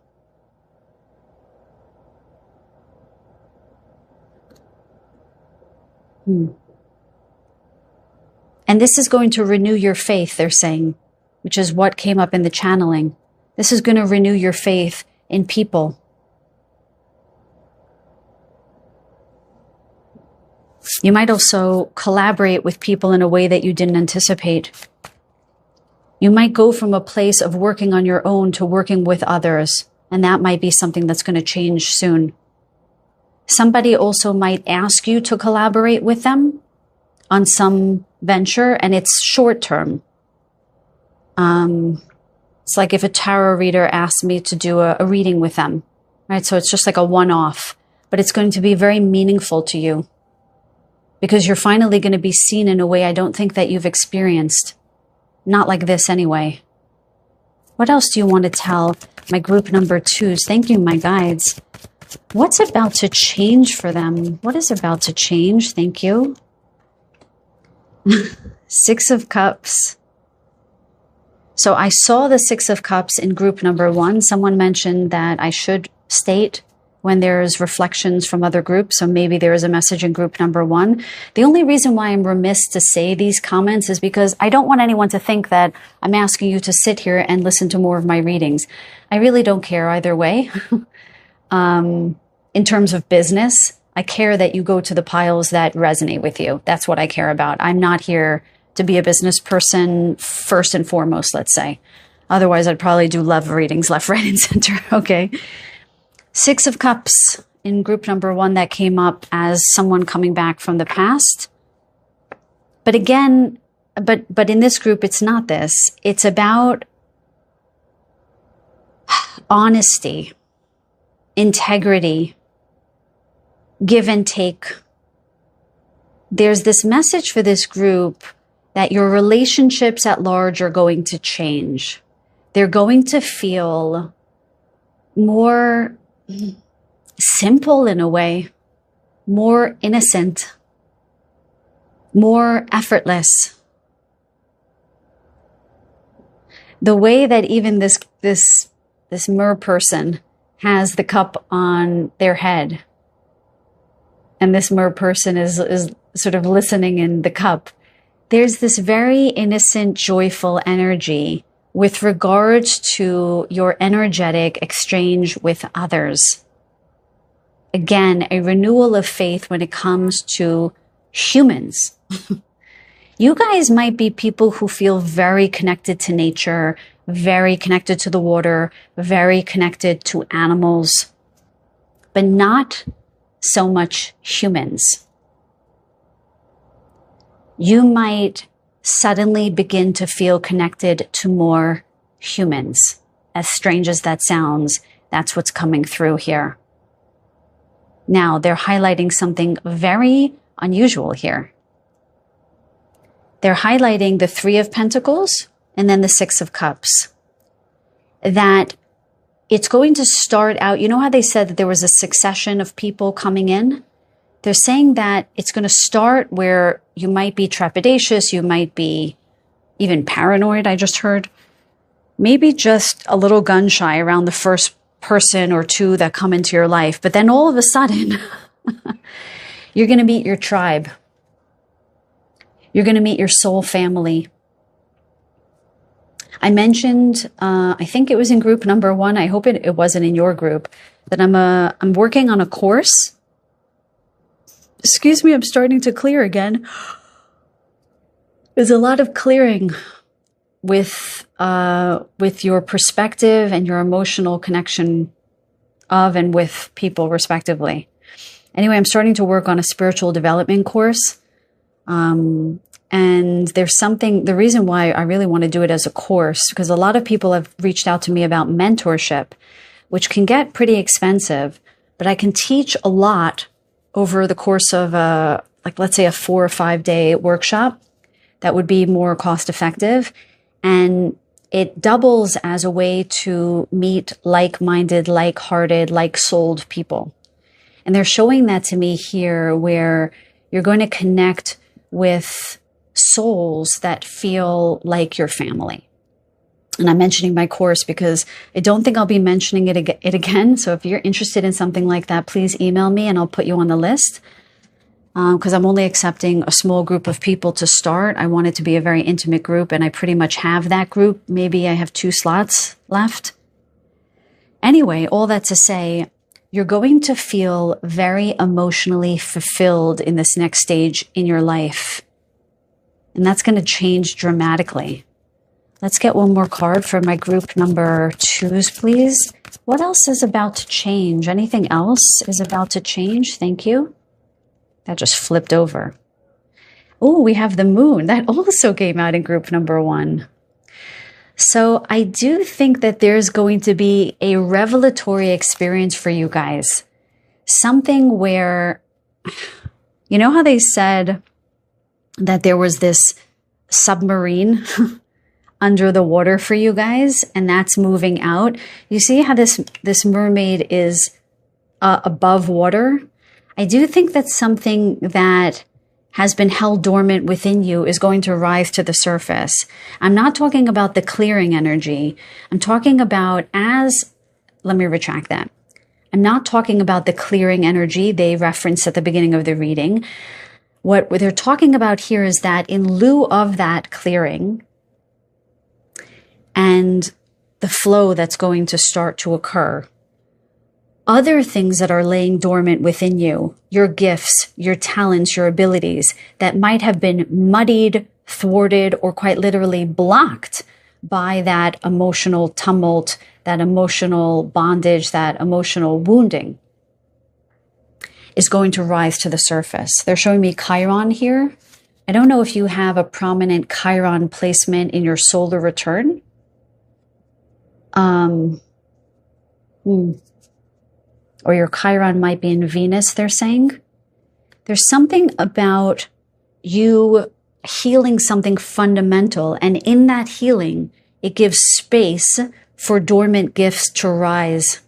And this is going to renew your faith, they're saying, which is what came up in the channeling. This is going to renew your faith in people. You might also collaborate with people in a way that you didn't anticipate. You might go from a place of working on your own to working with others, and that might be something that's going to change soon. Somebody also might ask you to collaborate with them on some venture, and it's short term. It's like if a tarot reader asked me to do a reading with them, right? So it's just like a one-off, but it's going to be very meaningful to you because you're finally going to be seen in a way I don't think that you've experienced. Not like this anyway. What else do you want to tell my group number 2s? Thank you, my guides. What's about to change for them? What is about to change? Thank you. 6 of Cups. So I saw the 6 of Cups in group number 1. Someone mentioned that I should state when there's reflections from other groups. So maybe there is a message in group number 1. The only reason why I'm remiss to say these comments is because I don't want anyone to think that I'm asking you to sit here and listen to more of my readings. I really don't care either way. In terms of business, I care that you go to the piles that resonate with you. That's what I care about. I'm not here to be a business person first and foremost, let's say. Otherwise, I'd probably do love readings left, right, and center. Okay. 6 of Cups in group number 1 that came up as someone coming back from the past. But again, but in this group, it's not this. It's about honesty, integrity, give and take. There's this message for this group that your relationships at large are going to change. They're going to feel more simple in a way, more innocent, more effortless. The way that even this mer person has the cup on their head, and this mer person is sort of listening in the cup, there's this very innocent, joyful energy with regards to your energetic exchange with others. Again, a renewal of faith when it comes to humans. You guys might be people who feel very connected to nature, very connected to the water, very connected to animals, but not so much humans. You might suddenly begin to feel connected to more humans. As strange as that sounds, that's what's coming through here. Now, they're highlighting something very unusual here. They're highlighting the 3 of Pentacles and then the 6 of Cups. That it's going to start out, you know how they said that there was a succession of people coming in? They're saying that it's going to start where you might be trepidatious, you might be even paranoid, I just heard. Maybe just a little gun shy around the first person or 2 that come into your life. But then all of a sudden, you're going to meet your tribe. You're going to meet your soul family. I mentioned, I think it was in group number 1, I hope it wasn't in your group, that I'm working on a course. Excuse me, I'm starting to clear again. There's a lot of clearing with your perspective and your emotional connection of and with people, respectively. Anyway, I'm starting to work on a spiritual development course. And there's something, the reason why I really want to do it as a course, because a lot of people have reached out to me about mentorship, which can get pretty expensive, but I can teach a lot over the course of let's say a 4 or 5 day workshop that would be more cost effective. And it doubles as a way to meet like-minded, like-hearted, like-souled people. And they're showing that to me here, where you're going to connect with souls that feel like your family. And I'm mentioning my course because I don't think I'll be mentioning it again. So if you're interested in something like that, please email me and I'll put you on the list. Because I'm only accepting a small group of people to start. I want it to be a very intimate group, and I pretty much have that group. Maybe I have 2 slots left. Anyway, all that to say, you're going to feel very emotionally fulfilled in this next stage in your life. And that's going to change dramatically. Let's get one more card for my group number 2s, please. What else is about to change? Anything else is about to change? Thank you. That just flipped over. Oh, we have the moon. That also came out in group number 1. So I do think that there's going to be a revelatory experience for you guys. Something where, You know how they said that there was this submarine under the water for you guys, and that's moving out? You see how this mermaid is above water? I do think that something that has been held dormant within you is going to rise to the surface. I'm not talking about the clearing energy. I'm talking about let me retract that. I'm not talking about the clearing energy they referenced at the beginning of the reading. What they're talking about here is that in lieu of that clearing and the flow that's going to start to occur, other things that are laying dormant within you, your gifts, your talents, your abilities, that might have been muddied, thwarted, or quite literally blocked by that emotional tumult, that emotional bondage, that emotional wounding, is going to rise to the surface. They're showing me Chiron here. I don't know if you have a prominent Chiron placement in your solar return. Or your Chiron might be in Venus, they're saying. There's something about you healing something fundamental, and in that healing, it gives space for dormant gifts to rise.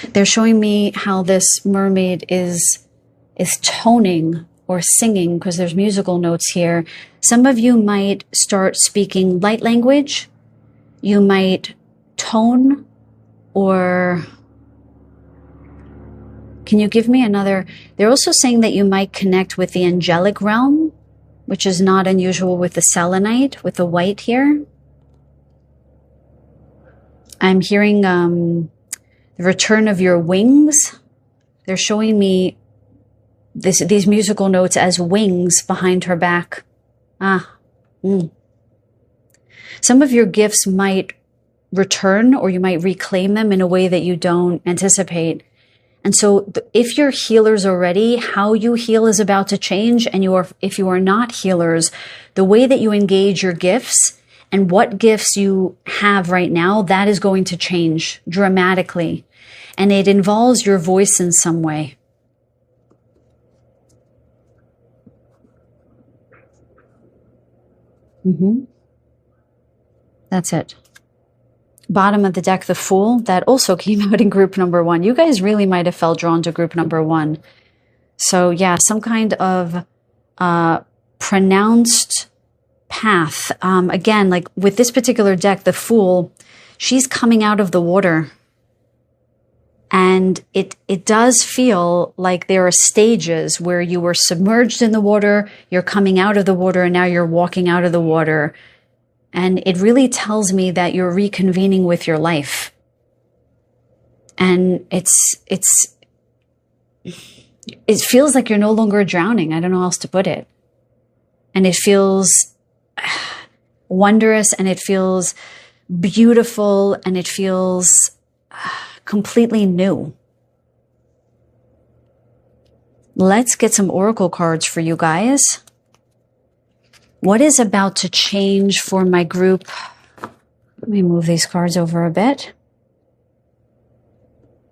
They're showing me how this mermaid is toning or singing, because there's musical notes here. Some of you might start speaking light language. You might tone, or can you give me another? They're also saying that you might connect with the angelic realm, which is not unusual with the selenite, with the white here. I'm hearing the return of your wings. They're showing me these musical notes as wings behind her back. Some of your gifts might return, or you might reclaim them in a way that you don't anticipate. And so if you're healers already, how you heal is about to change. And if you are not healers, the way that you engage your gifts and what gifts you have right now, that is going to change dramatically. And it involves your voice in some way. That's it. Bottom of the deck, the Fool, that also came out in group number 1. You guys really might have felt drawn to group number 1. So yeah, some kind of pronounced path. Again, like with this particular deck, the Fool, she's coming out of the water. And it does feel like there are stages where you were submerged in the water, you're coming out of the water, and now you're walking out of the water. And it really tells me that you're reconvening with your life. And it feels like you're no longer drowning. I don't know how else to put it. And it feels wondrous, and it feels beautiful, and it feels completely new. Let's get some oracle cards for you guys. What is about to change for my group? Let me move these cards over a bit.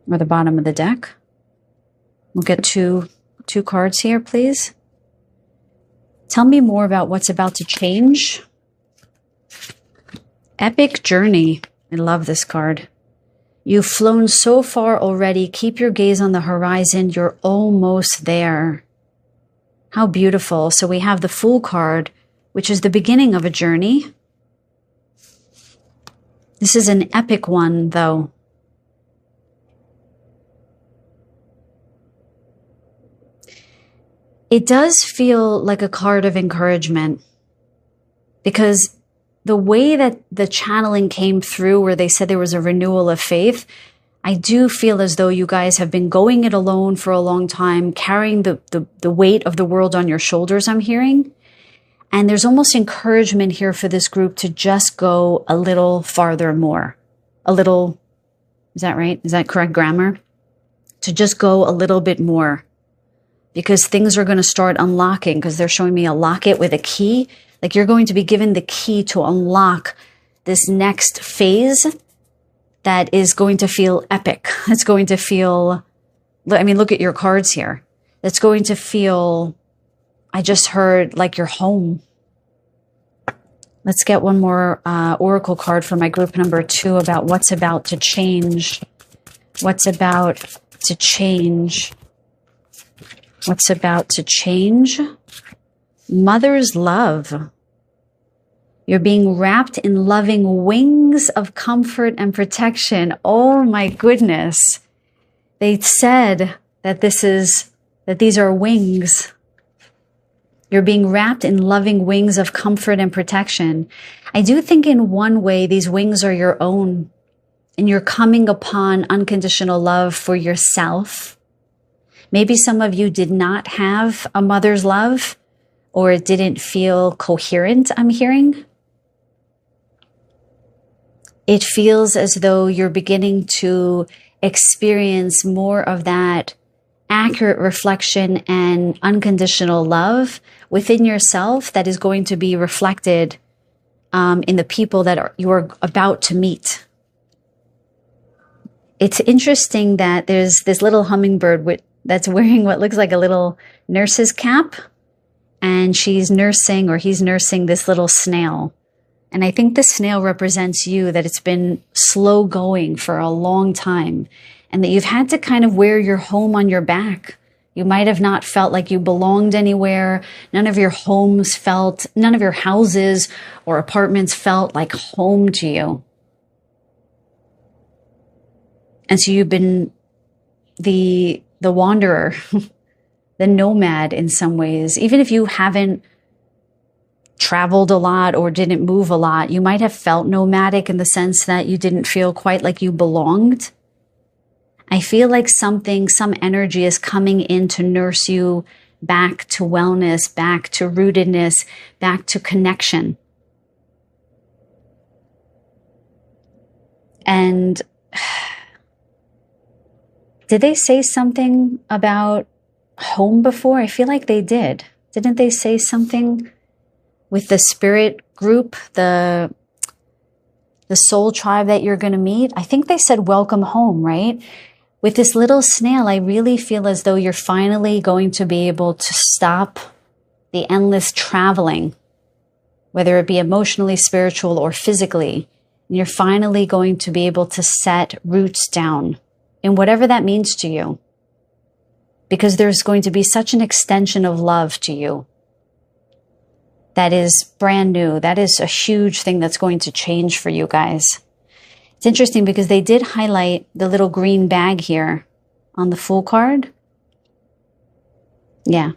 Or the bottom of the deck. We'll get two cards here, please. Tell me more about what's about to change. Epic Journey. I love this card. You've flown so far already. Keep your gaze on the horizon. You're almost there. How beautiful. So we have the Fool card, which is the beginning of a journey. This is an epic one, though. It does feel like a card of encouragement, because the way that the channeling came through, where they said there was a renewal of faith, I do feel as though you guys have been going it alone for a long time, carrying the weight of the world on your shoulders, I'm hearing. And there's almost encouragement here for this group to just go a little farther more. A little, is that right? Is that correct grammar? To just go a little bit more. Because things are going to start unlocking, because they're showing me a locket with a key. Like you're going to be given the key to unlock this next phase that is going to feel epic. It's going to feel, I mean, look at your cards here. that's going to feel, I just heard, like you're home. Let's get one more oracle card for my group number 2 about what's about to change. What's about to change? What's about to change? Mother's love. You're being wrapped in loving wings of comfort and protection. Oh my goodness. They said that these are wings. You're being wrapped in loving wings of comfort and protection. I do think in one way these wings are your own, and you're coming upon unconditional love for yourself. Maybe some of you did not have a mother's love, or it didn't feel coherent, I'm hearing. It feels as though you're beginning to experience more of that accurate reflection and unconditional love within yourself that is going to be reflected in the people that you're about to meet. It's interesting that there's this little hummingbird that's wearing what looks like a little nurse's cap, and she's nursing, or he's nursing, this little snail. And I think the snail represents you, that it's been slow going for a long time, and that you've had to kind of wear your home on your back. You might have not felt like you belonged anywhere. None of your houses or apartments felt like home to you. And so you've been the wanderer, the nomad in some ways. Even if you haven't traveled a lot or didn't move a lot, you might have felt nomadic in the sense that you didn't feel quite like you belonged. I feel like some energy is coming in to nurse you back to wellness, back to rootedness, back to connection. And did they say something about home before? I feel like they did. Didn't they say something with the spirit group, the soul tribe that you're going to meet? I think they said welcome home, right? With this little snail, I really feel as though you're finally going to be able to stop the endless traveling, whether it be emotionally, spiritual, or physically. And you're finally going to be able to set roots down in whatever that means to you, because there's going to be such an extension of love to you that is brand new. That is a huge thing that's going to change for you guys. It's interesting because they did highlight the little green bag here on the Fool card. Yeah.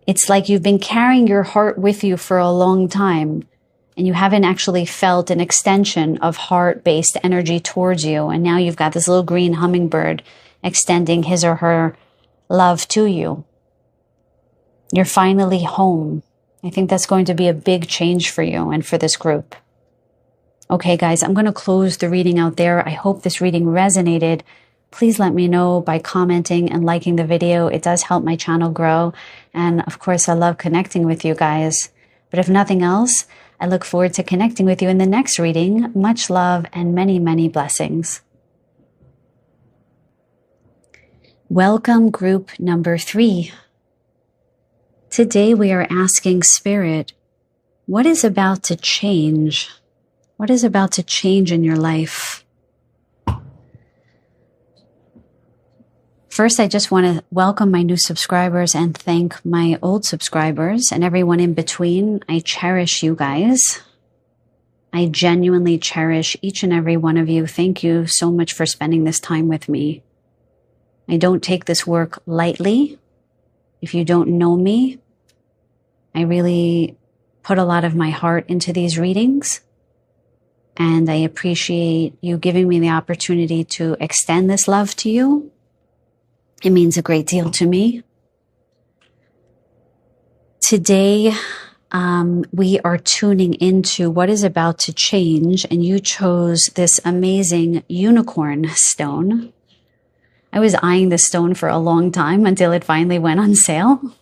It's like you've been carrying your heart with you for a long time, and you haven't actually felt an extension of heart-based energy towards you. And now you've got this little green hummingbird extending his or her love to you. You're finally home. I think that's going to be a big change for you and for this group. Okay, guys, I'm going to close the reading out there. I hope this reading resonated. Please let me know by commenting and liking the video. It does help my channel grow. And of course, I love connecting with you guys. But if nothing else, I look forward to connecting with you in the next reading. Much love and many, many blessings. Welcome, group number 3. Today we are asking Spirit, what is about to change? What is about to change in your life? First, I just want to welcome my new subscribers and thank my old subscribers and everyone in between. I cherish you guys. I genuinely cherish each and every one of you. Thank you so much for spending this time with me. I don't take this work lightly. If you don't know me, I really put a lot of my heart into these readings. And I appreciate you giving me the opportunity to extend this love to you. It means a great deal to me. Today, we are tuning into what is about to change, and you chose this amazing unicorn stone. I was eyeing this stone for a long time until it finally went on sale.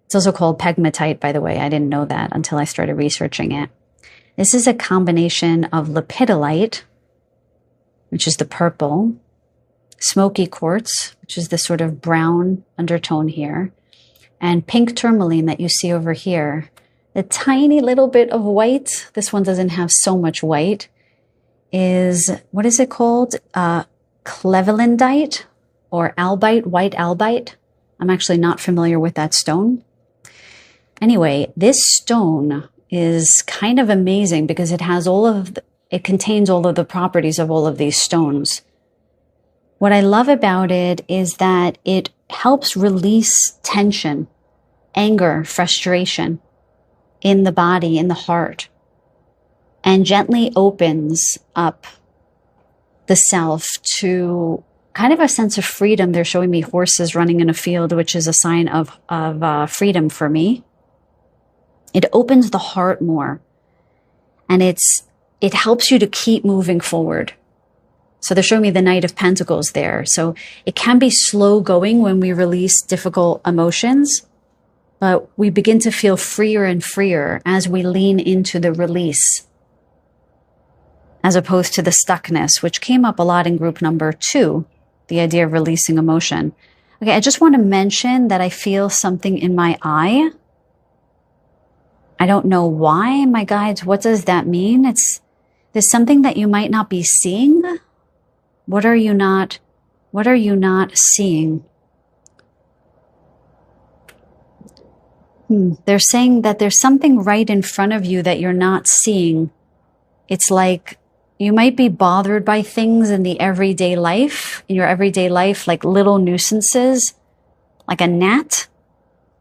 It's also called pegmatite, by the way. I didn't know that until I started researching it. This is a combination of lepidolite, which is the purple, smoky quartz, which is this sort of brown undertone here, and pink tourmaline that you see over here. The tiny little bit of white, this one doesn't have so much white, is, what is it called? Clevelandite or albite, white albite. I'm actually not familiar with that stone. Anyway, this stone is kind of amazing because it has it contains all of the properties of all of these stones. What I love about it is that it helps release tension, anger, frustration in the body, in the heart, and gently opens up the self to kind of a sense of freedom. They're showing me horses running in a field, which is a sign of freedom for me. It opens the heart more, and it helps you to keep moving forward. So they're showing me the Knight of Pentacles there. So it can be slow going when we release difficult emotions, but we begin to feel freer and freer as we lean into the release, as opposed to the stuckness, which came up a lot in group number 2, the idea of releasing emotion. Okay, I just want to mention that I feel something in my eye. I don't know why, my guides. What does that mean? There's something that you might not be seeing. What are you not seeing? They're saying that there's something right in front of you that you're not seeing. It's like you might be bothered by things in your everyday life, like little nuisances, like a gnat,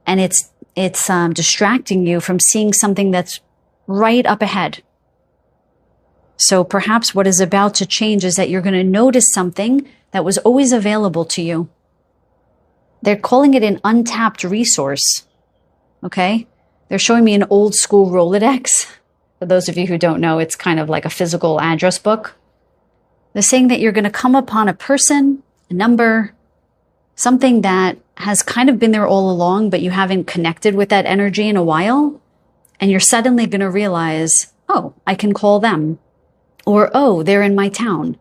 and it's distracting you from seeing something that's right up ahead. So perhaps what is about to change is that you're going to notice something that was always available to you. They're calling it an untapped resource. Okay? They're showing me an old school Rolodex. For those of you who don't know, it's kind of like a physical address book. They're saying that you're going to come upon a person, a number, something that has kind of been there all along, but you haven't connected with that energy in a while. And you're suddenly going to realize, oh, I can call them. Or, oh, they're in my town.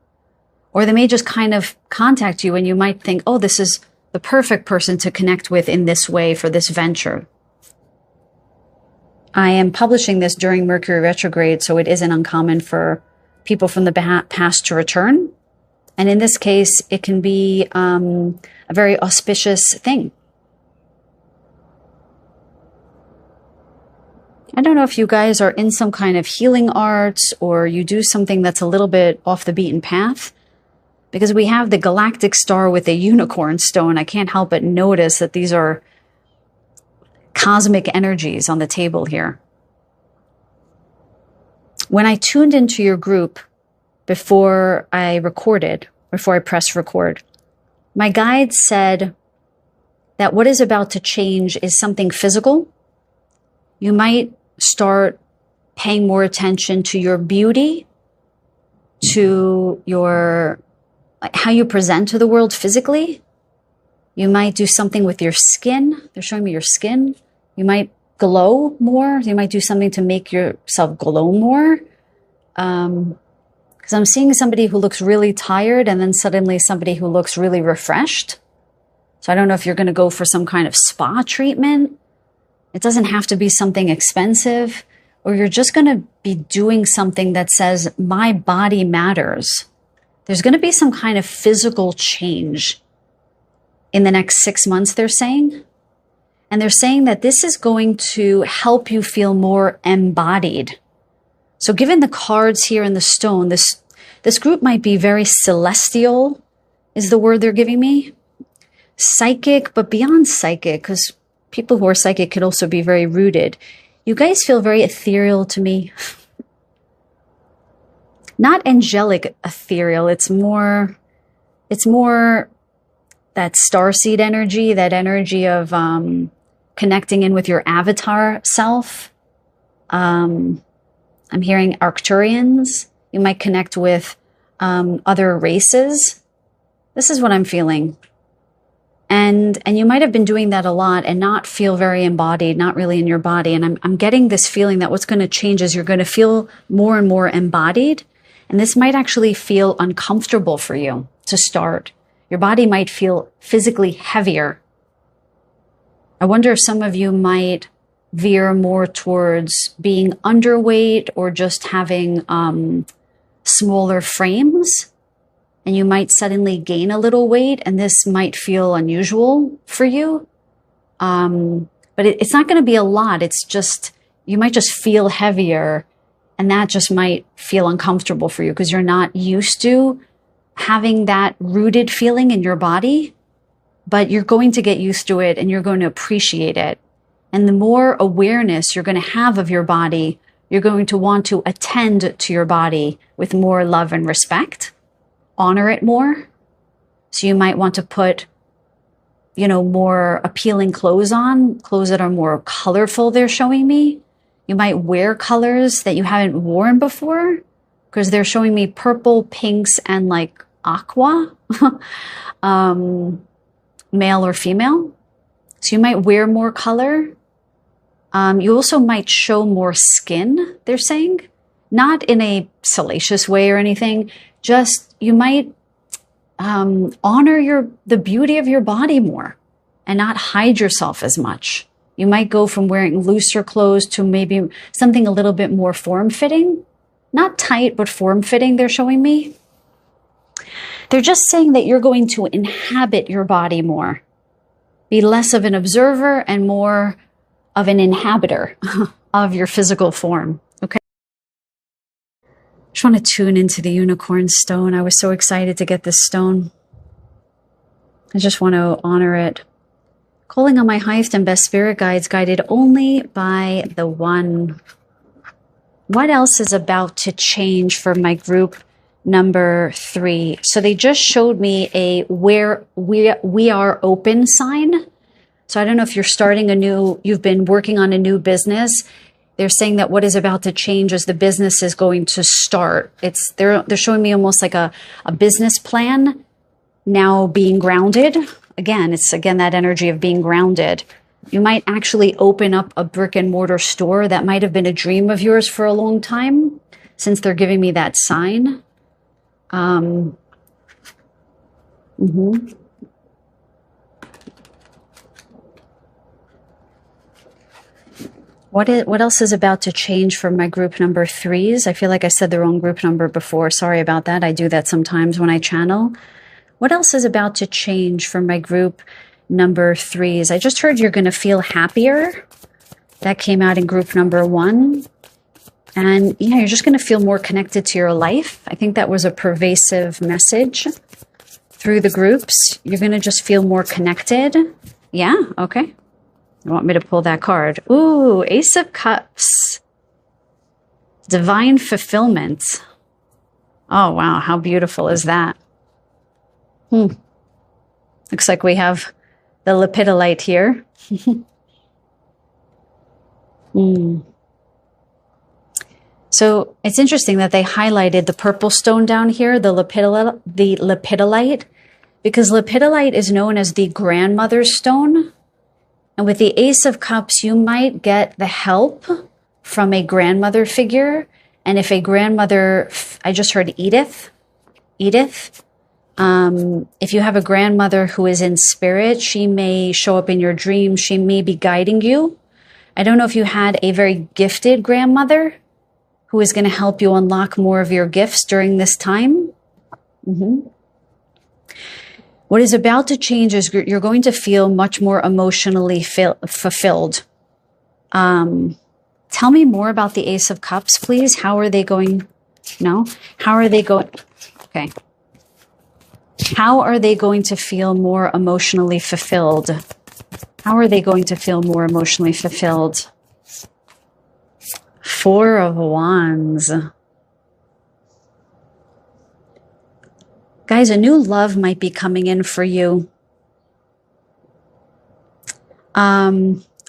Or they may just kind of contact you and you might think, oh, this is the perfect person to connect with in this way for this venture. I am publishing this during Mercury retrograde, so it isn't uncommon for people from the past to return. And in this case, it can be a very auspicious thing. I don't know if you guys are in some kind of healing arts or you do something that's a little bit off the beaten path, because we have the galactic star with a unicorn stone. I can't help but notice that these are cosmic energies on the table here. When I tuned into your group before I pressed record, my guide said that what is about to change is something physical. You might start paying more attention to your beauty, to how you present to the world physically. You might do something with your skin. They're showing me your skin. You might glow more. You might do something to make yourself glow more. Because I'm seeing somebody who looks really tired and then suddenly somebody who looks really refreshed. So I don't know if you're going to go for some kind of spa treatment. It doesn't have to be something expensive, or you're just going to be doing something that says, my body matters. There's going to be some kind of physical change in the next 6 months, they're saying. And they're saying that this is going to help you feel more embodied. So given the cards here in the stone, this group might be very celestial, is the word they're giving me. Psychic, but beyond psychic, because people who are psychic could also be very rooted. You guys feel very ethereal to me. Not angelic ethereal. It's more that starseed energy, that energy of connecting in with your avatar self. I'm hearing Arcturians. You might connect with other races. This is what I'm feeling. And you might have been doing that a lot and not feel very embodied, not really in your body. And I'm getting this feeling that what's going to change is you're going to feel more and more embodied. And this might actually feel uncomfortable for you to start. Your body might feel physically heavier. I wonder if some of you might veer more towards being underweight or just having smaller frames, and you might suddenly gain a little weight, and this might feel unusual for you. But it's not going to be a lot. It's just, you might just feel heavier, and that just might feel uncomfortable for you because you're not used to having that rooted feeling in your body. But you're going to get used to it and you're going to appreciate it. And the more awareness you're going to have of your body, you're going to want to attend to your body with more love and respect, honor it more. So you might want to put, more appealing clothes on, clothes that are more colorful, they're showing me. You might wear colors that you haven't worn before because they're showing me purple, pinks, and like aqua, male or female. So you might wear more color. You also might show more skin, they're saying. Not in a salacious way or anything. Just you might honor the beauty of your body more and not hide yourself as much. You might go from wearing looser clothes to maybe something a little bit more form-fitting. Not tight, but form-fitting, they're showing me. They're just saying that you're going to inhabit your body more. Be less of an observer and more of an inhabiter of your physical form. Okay. Just want to tune into the unicorn stone. I was so excited to get this stone. I just want to honor it. Calling on my highest and best spirit guides, guided only by the One. What else is about to change for my group number 3? So they just showed me a where we are open sign. So I don't know if you've been working on a new business. They're saying that what is about to change is the business is going to start. They're showing me almost like a business plan now being grounded. Again, it's that energy of being grounded. You might actually open up a brick and mortar store. That might have been a dream of yours for a long time, since they're giving me that sign. What else is about to change for my group number 3s? I feel like I said the wrong group number before. Sorry about that. I do that sometimes when I channel. What else is about to change for my group number 3s? I just heard you're going to feel happier. That came out in group number 1. And you're just going to feel more connected to your life. I think that was a pervasive message through the groups. You're going to just feel more connected. Yeah, okay. You want me to pull that card? Ooh, Ace of Cups. Divine fulfillment. Oh, wow. How beautiful is that? Looks like we have the lepidolite here. So it's interesting that they highlighted the purple stone down here, the lepidolite, because lepidolite is known as the grandmother's stone. And with the Ace of Cups, you might get the help from a grandmother figure. And if a grandmother, I just heard Edith. If you have a grandmother who is in spirit, she may show up in your dreams. She may be guiding you. I don't know if you had a very gifted grandmother who is going to help you unlock more of your gifts during this time. What is about to change is you're going to feel much more emotionally fulfilled. Tell me more about the Ace of Cups, please. How are they going? No? How are they going? Okay. How are they going to feel more emotionally fulfilled? How are they going to feel more emotionally fulfilled? 4 of Wands. Guys, a new love might be coming in for you. Are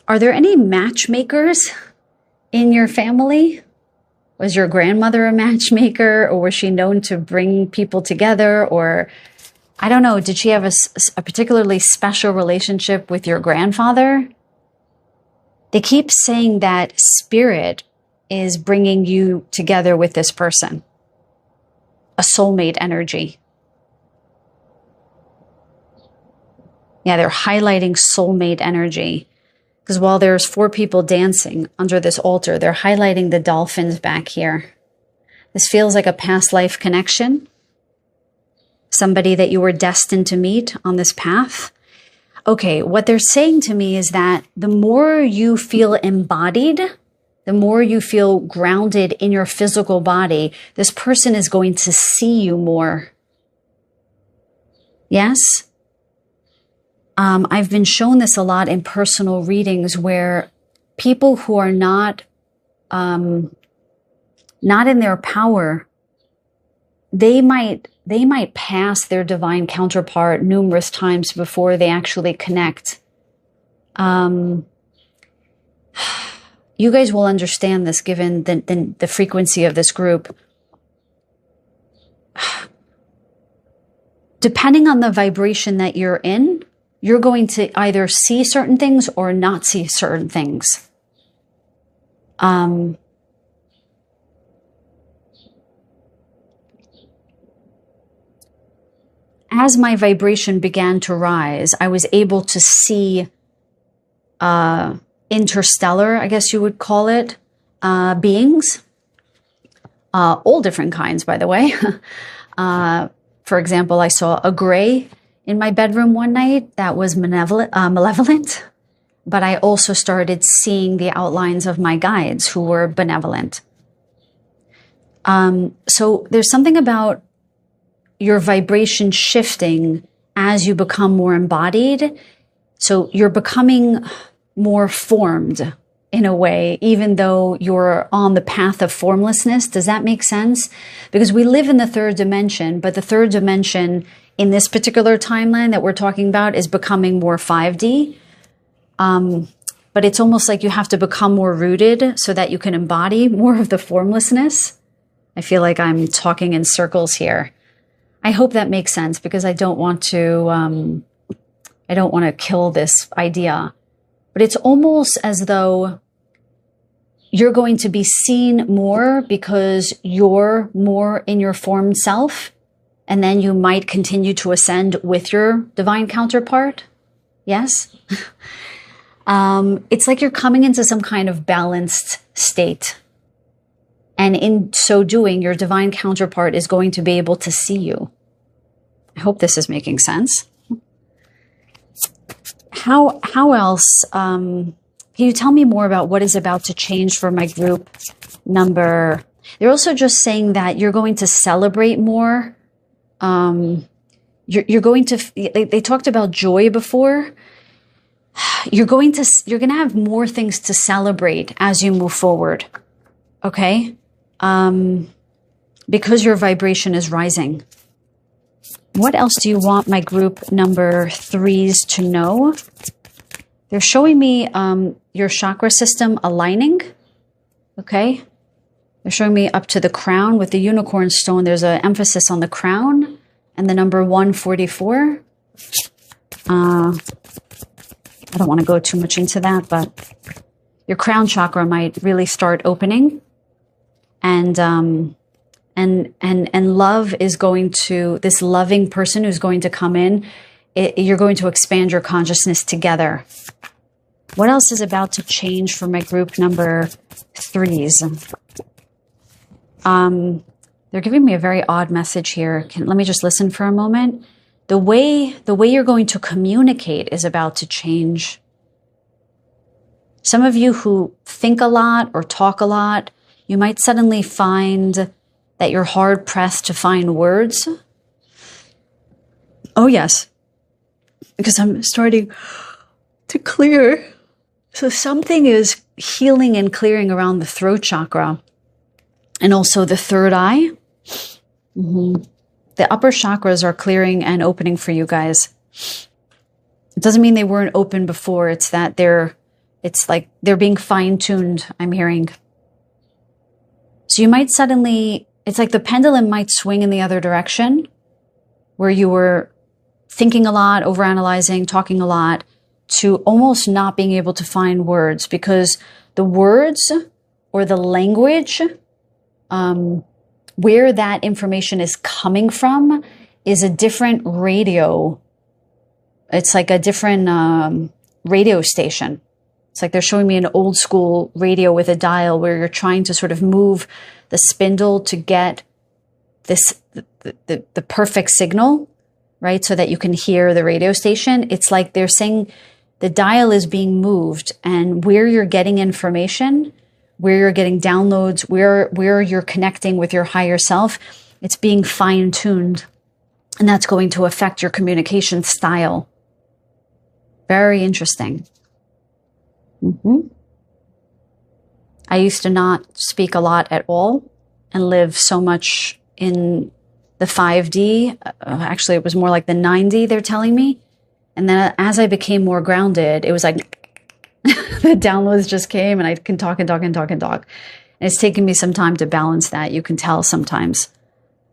there any matchmakers in your family? Was your grandmother a matchmaker, or was she known to bring people together? Or, I don't know, did she have a particularly special relationship with your grandfather? They keep saying that spirit is bringing you together with this person. A soulmate energy. Yeah, they're highlighting soulmate energy. Because while there's 4 people dancing under this altar, they're highlighting the dolphins back here. This feels like a past life connection. Somebody that you were destined to meet on this path. Okay, what they're saying to me is that the more you feel embodied, the more you feel grounded in your physical body, this person is going to see you more. Yes? I've been shown this a lot in personal readings where people who are not in their power, they might pass their divine counterpart numerous times before they actually connect. You guys will understand this given the frequency of this group. Depending on the vibration that you're in, you're going to either see certain things or not see certain things. As my vibration began to rise, I was able to see interstellar, I guess you would call it, beings. All different kinds, by the way. For example, I saw a gray in my bedroom one night that was malevolent, but I also started seeing the outlines of my guides who were benevolent. So there's something about your vibration shifting as you become more embodied. So you're becoming more formed in a way, even though you're on the path of formlessness. Does that make sense? Because we live in the 3rd dimension, but the 3rd dimension in this particular timeline that we're talking about is becoming more 5D. But it's almost like you have to become more rooted so that you can embody more of the formlessness. I feel like I'm talking in circles here. I hope that makes sense because I don't want to kill this idea. But it's almost as though you're going to be seen more because you're more in your formed self, and then you might continue to ascend with your divine counterpart. Yes? It's like you're coming into some kind of balanced state. And in so doing, your divine counterpart is going to be able to see you. I hope this is making sense. How else, can you tell me more about what is about to change for my group number? They're also just saying that you're going to celebrate more. You're going to, they talked about joy before. You're going to have more things to celebrate as you move forward. Okay? Because your vibration is rising. What else do you want my group number 3s to know? They're showing me your chakra system aligning. Okay? They're showing me up to the crown with the unicorn stone. There's an emphasis on the crown and the number 144. I don't want to go too much into that, but your crown chakra might really start opening. And love is going to, this loving person who's going to come in, you're going to expand your consciousness together. What else is about to change for my group number 3s? They're giving me a very odd message here. Let me just listen for a moment. The way you're going to communicate is about to change. Some of you who think a lot or talk a lot, you might suddenly find that you're hard pressed to find words. Oh yes, because I'm starting to clear. So something is healing and clearing around the throat chakra and also the 3rd eye. The upper chakras are clearing and opening for you guys. It doesn't mean they weren't open before. It's that it's like they're being fine-tuned, I'm hearing. So you might suddenly, it's like the pendulum might swing in the other direction where you were thinking a lot, overanalyzing, talking a lot, to almost not being able to find words, because the words or the language, where that information is coming from is a different radio it's like a different radio station. It's like they're showing me an old school radio with a dial where you're trying to sort of move the spindle to get the perfect signal, right? So that you can hear the radio station. It's like they're saying the dial is being moved, and where you're getting information, where you're getting downloads, where you're connecting with your higher self, it's being fine-tuned. And that's going to affect your communication style. Very interesting. I used to not speak a lot at all and live so much in the 5D. Actually, it was more like the 9D, they're telling me. And then as I became more grounded, it was like the downloads just came and I can talk and talk and talk and talk. And it's taken me some time to balance that. You can tell sometimes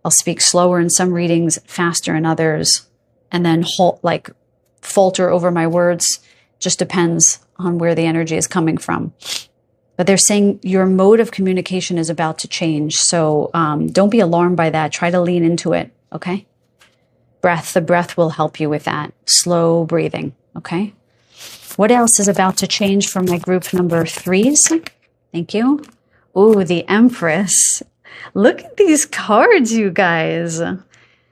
I'll speak slower in some readings, faster in others, and then falter over my words. Just depends on where the energy is coming from. But they're saying your mode of communication is about to change. So don't be alarmed by that. Try to lean into it, okay? The breath will help you with that. Slow breathing, okay? What else is about to change for my group number 3s? Thank you. Ooh, the Empress. Look at these cards, you guys.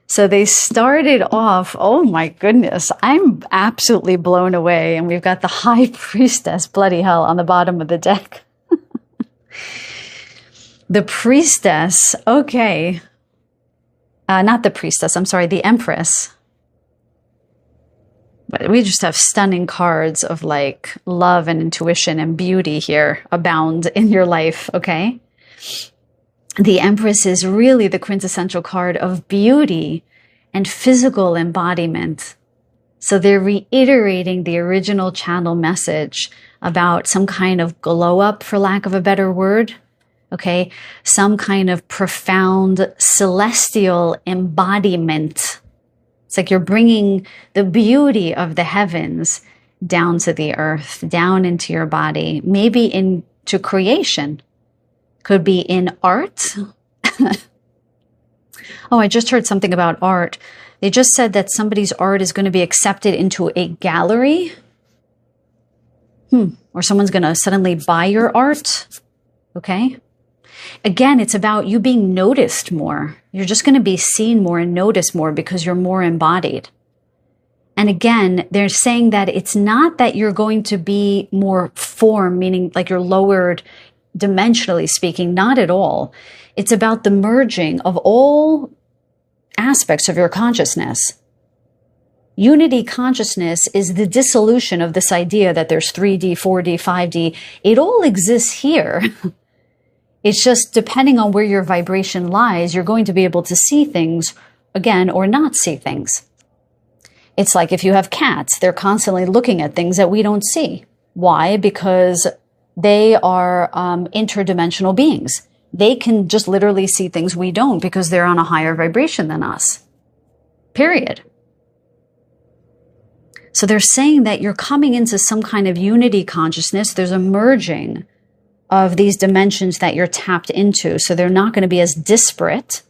So they started off, oh my goodness, I'm absolutely blown away. And we've got the High Priestess, bloody hell, on the bottom of the deck. The Priestess, okay. Not the Priestess, I'm sorry, the Empress. But we just have stunning cards of like love and intuition and beauty here abound in your life, okay? The Empress is really the quintessential card of beauty and physical embodiment. So they're reiterating the original channel message about some kind of glow up, for lack of a better word. Okay. Some kind of profound celestial embodiment. It's like you're bringing the beauty of the heavens down to the earth, down into your body, maybe into creation. Could be in art. Oh, I just heard something about art. They just said that somebody's art is going to be accepted into a gallery. Or someone's going to suddenly buy your art. Okay. Again, it's about you being noticed more. You're just going to be seen more and noticed more because you're more embodied. And again, they're saying that it's not that you're going to be more form, meaning like you're lowered dimensionally speaking, not at all. It's about the merging of all aspects of your consciousness. Unity consciousness is the dissolution of this idea that there's 3D, 4D, 5D. It all exists here. It's just depending on where your vibration lies, you're going to be able to see things again or not see things. It's like if you have cats, they're constantly looking at things that we don't see. Why? Because they are interdimensional beings. They can just literally see things we don't because they're on a higher vibration than us. Period. So they're saying that you're coming into some kind of unity consciousness. There's a merging of these dimensions that you're tapped into. So they're not going to be as disparate.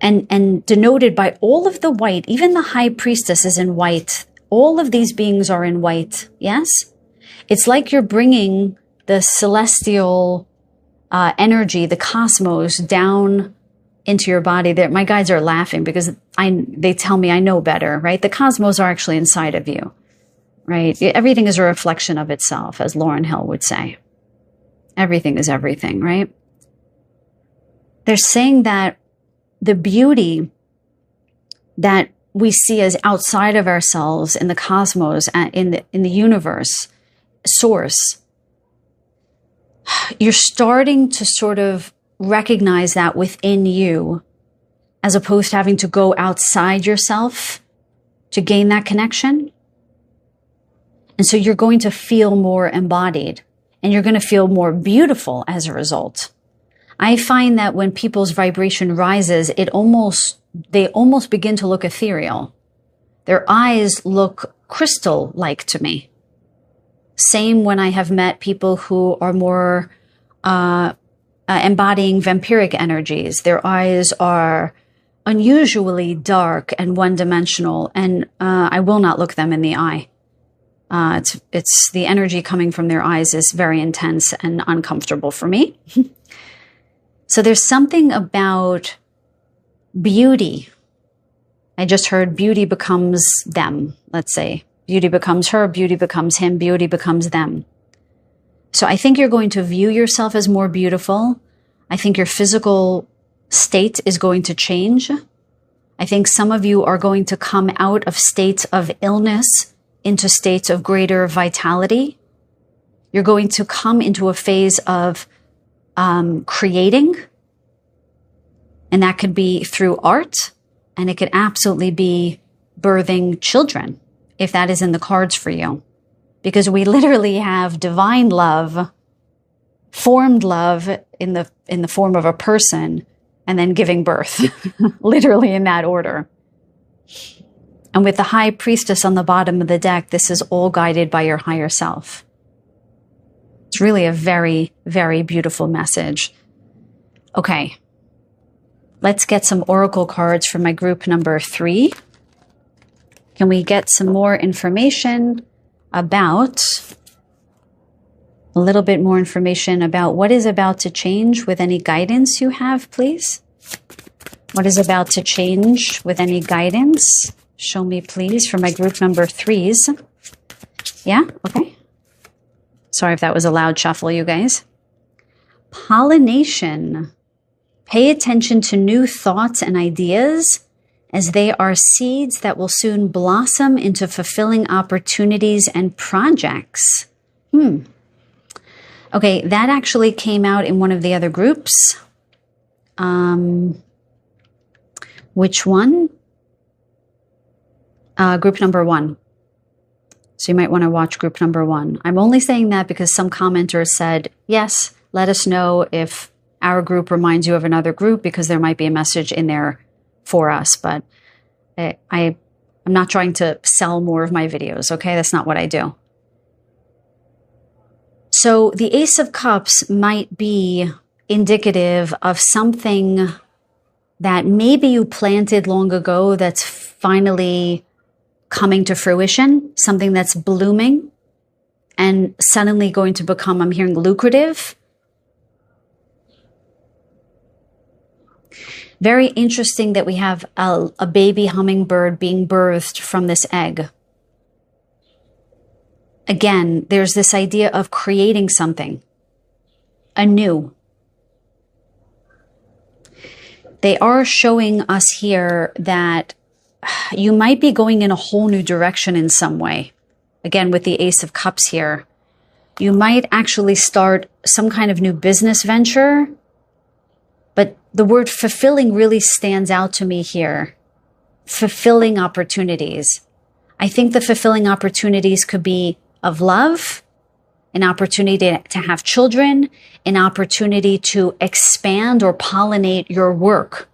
And denoted by all of the white, even the High Priestess is in white. All of these beings are in white. Yes? It's like you're bringing the celestial energy, the cosmos, down into your body. My guides are laughing because they tell me I know better, right? The cosmos are actually inside of you, right? Everything is a reflection of itself, as Lauryn Hill would say. Everything is everything, right? They're saying that the beauty that we see as outside of ourselves in the cosmos, in the universe, source, you're starting to sort of recognize that within you, as opposed to having to go outside yourself to gain that connection. And so you're going to feel more embodied and you're going to feel more beautiful as a result. I find that when people's vibration rises, they almost begin to look ethereal. Their eyes look crystal-like to me. Same when I have met people who are more embodying vampiric energies. Their eyes are unusually dark and one-dimensional, and I will not look them in the eye. It's the energy coming from their eyes is very intense and uncomfortable for me. So there's something about beauty. I just heard beauty becomes them, let's say. Beauty becomes her, beauty becomes him, beauty becomes them. So I think you're going to view yourself as more beautiful. I think your physical state is going to change. I think some of you are going to come out of states of illness into states of greater vitality. You're going to come into a phase of creating, and that could be through art, and it could absolutely be birthing children, if that is in the cards for you. Because we literally have divine love, formed love in the form of a person, and then giving birth, literally in that order. And with the High Priestess on the bottom of the deck, this is all guided by your higher self. It's really a very, very beautiful message. Okay, let's get some oracle cards for my group number 3. Can we get some more information about, a little bit more information about what is about to change with any guidance you have, please? What is about to change with any guidance? Show me, please, for my group number 3s. Yeah? Okay. Sorry if that was a loud shuffle, you guys. Pollination. Pay attention to new thoughts and ideas, as they are seeds that will soon blossom into fulfilling opportunities and projects. Okay, that actually came out in one of the other groups. Which one? Group number 1. So you might want to watch group number 1. I'm only saying that because some commenters said, yes, let us know if our group reminds you of another group, because there might be a message in there for us. But I'm not trying to sell more of my videos, okay? That's not what I do. So the Ace of Cups might be indicative of something that maybe you planted long ago that's finally coming to fruition, something that's blooming and suddenly going to become, I'm hearing, lucrative. Very interesting that we have a baby hummingbird being birthed from this egg. Again, there's this idea of creating something anew. They are showing us here that you might be going in a whole new direction in some way. Again, with the Ace of Cups here, you might actually start some kind of new business venture. But the word fulfilling really stands out to me here. Fulfilling opportunities. I think the fulfilling opportunities could be of love, an opportunity to have children, an opportunity to expand or pollinate your work,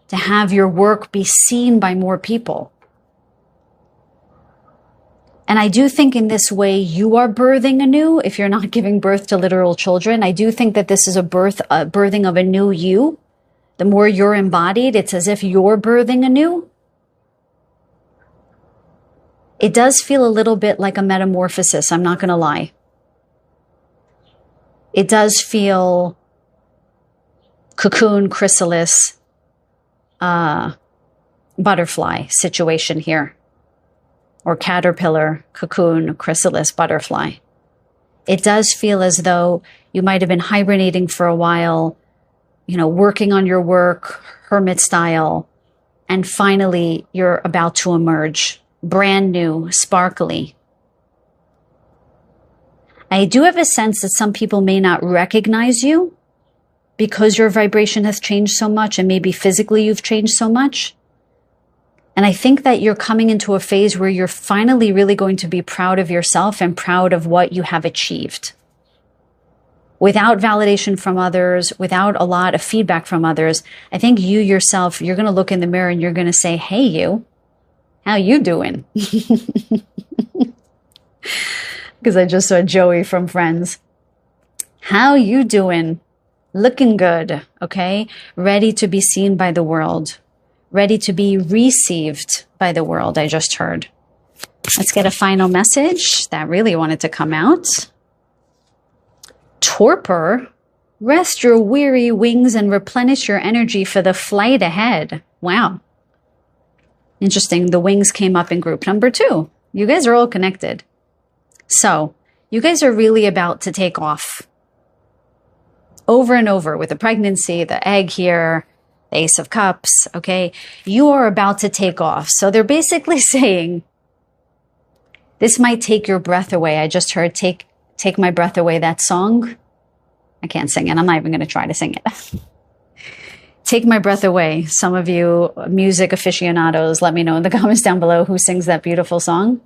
to have your work be seen by more people. And I do think in this way you are birthing anew. If you're not giving birth to literal children, I do think that this is a birthing of a new you. The more you're embodied, it's as if you're birthing anew. It does feel a little bit like a metamorphosis, I'm not going to lie. It does feel cocoon, chrysalis, butterfly situation here. Or caterpillar, cocoon, chrysalis, butterfly. It does feel as though you might have been hibernating for a while, working on your work, hermit style, and finally you're about to emerge, brand new, sparkly. I do have a sense that some people may not recognize you because your vibration has changed so much, and maybe physically you've changed so much. And I think that you're coming into a phase where you're finally really going to be proud of yourself and proud of what you have achieved. Without validation from others, without a lot of feedback from others, I think you yourself, you're going to look in the mirror and you're going to say, hey, you, how you doing? Because I just saw Joey from Friends. How you doing? Looking good, okay? Ready to be seen by the world. ready to be received by the world, I just heard. Let's get a final message that really wanted to come out. Torpor, rest your weary wings and replenish your energy for the flight ahead. Wow. Interesting. The wings came up in group number 2. You guys are all connected. So you guys are really about to take off. Over and over with the pregnancy, the egg here, the Ace of Cups, okay? You are about to take off. So they're basically saying, this might take your breath away. I just heard Take My Breath Away, that song. I can't sing it. I'm not even going to try to sing it. Take My Breath Away. Some of you music aficionados, let me know in the comments down below who sings that beautiful song.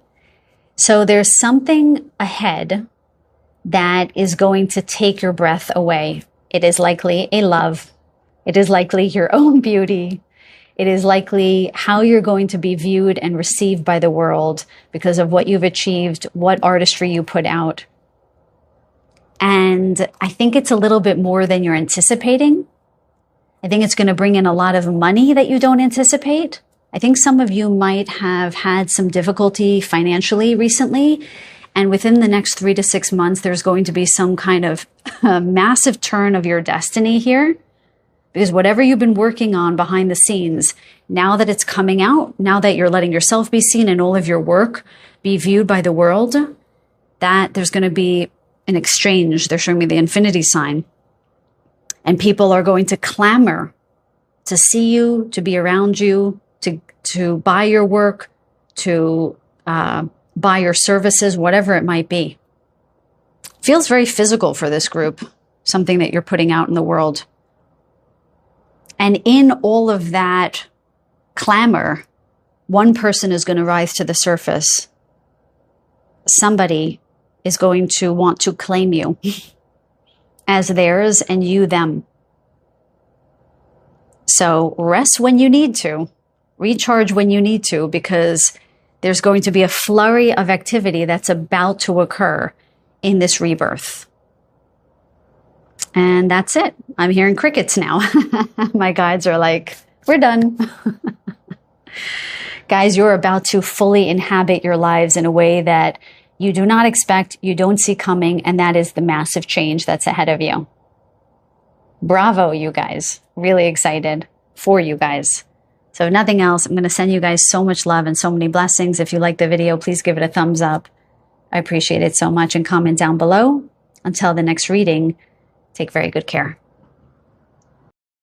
So there's something ahead that is going to take your breath away. It is likely a love. It is likely your own beauty. It is likely how you're going to be viewed and received by the world because of what you've achieved, what artistry you put out. And I think it's a little bit more than you're anticipating. I think it's going to bring in a lot of money that you don't anticipate. I think some of you might have had some difficulty financially recently. And within the next 3 to 6 months, there's going to be some kind of massive turn of your destiny here. Because whatever you've been working on behind the scenes, now that it's coming out, now that you're letting yourself be seen and all of your work be viewed by the world, that there's going to be an exchange. They're showing me the infinity sign. And people are going to clamor to see you, to be around you, to buy your work, to buy your services, whatever it might be. Feels very physical for this group, something that you're putting out in the world. And in all of that clamor, one person is going to rise to the surface. Somebody is going to want to claim you as theirs and you them. So rest when you need to, recharge when you need to, because there's going to be a flurry of activity that's about to occur in this rebirth. And that's it. I'm hearing crickets now. My guides are like, we're done. Guys, you're about to fully inhabit your lives in a way that you do not expect, you don't see coming, and that is the massive change that's ahead of you. Bravo, you guys. Really excited for you guys. So if nothing else, I'm going to send you guys so much love and so many blessings. If you like the video, please give it a thumbs up. I appreciate it so much, and comment down below. Until the next reading, take very good care.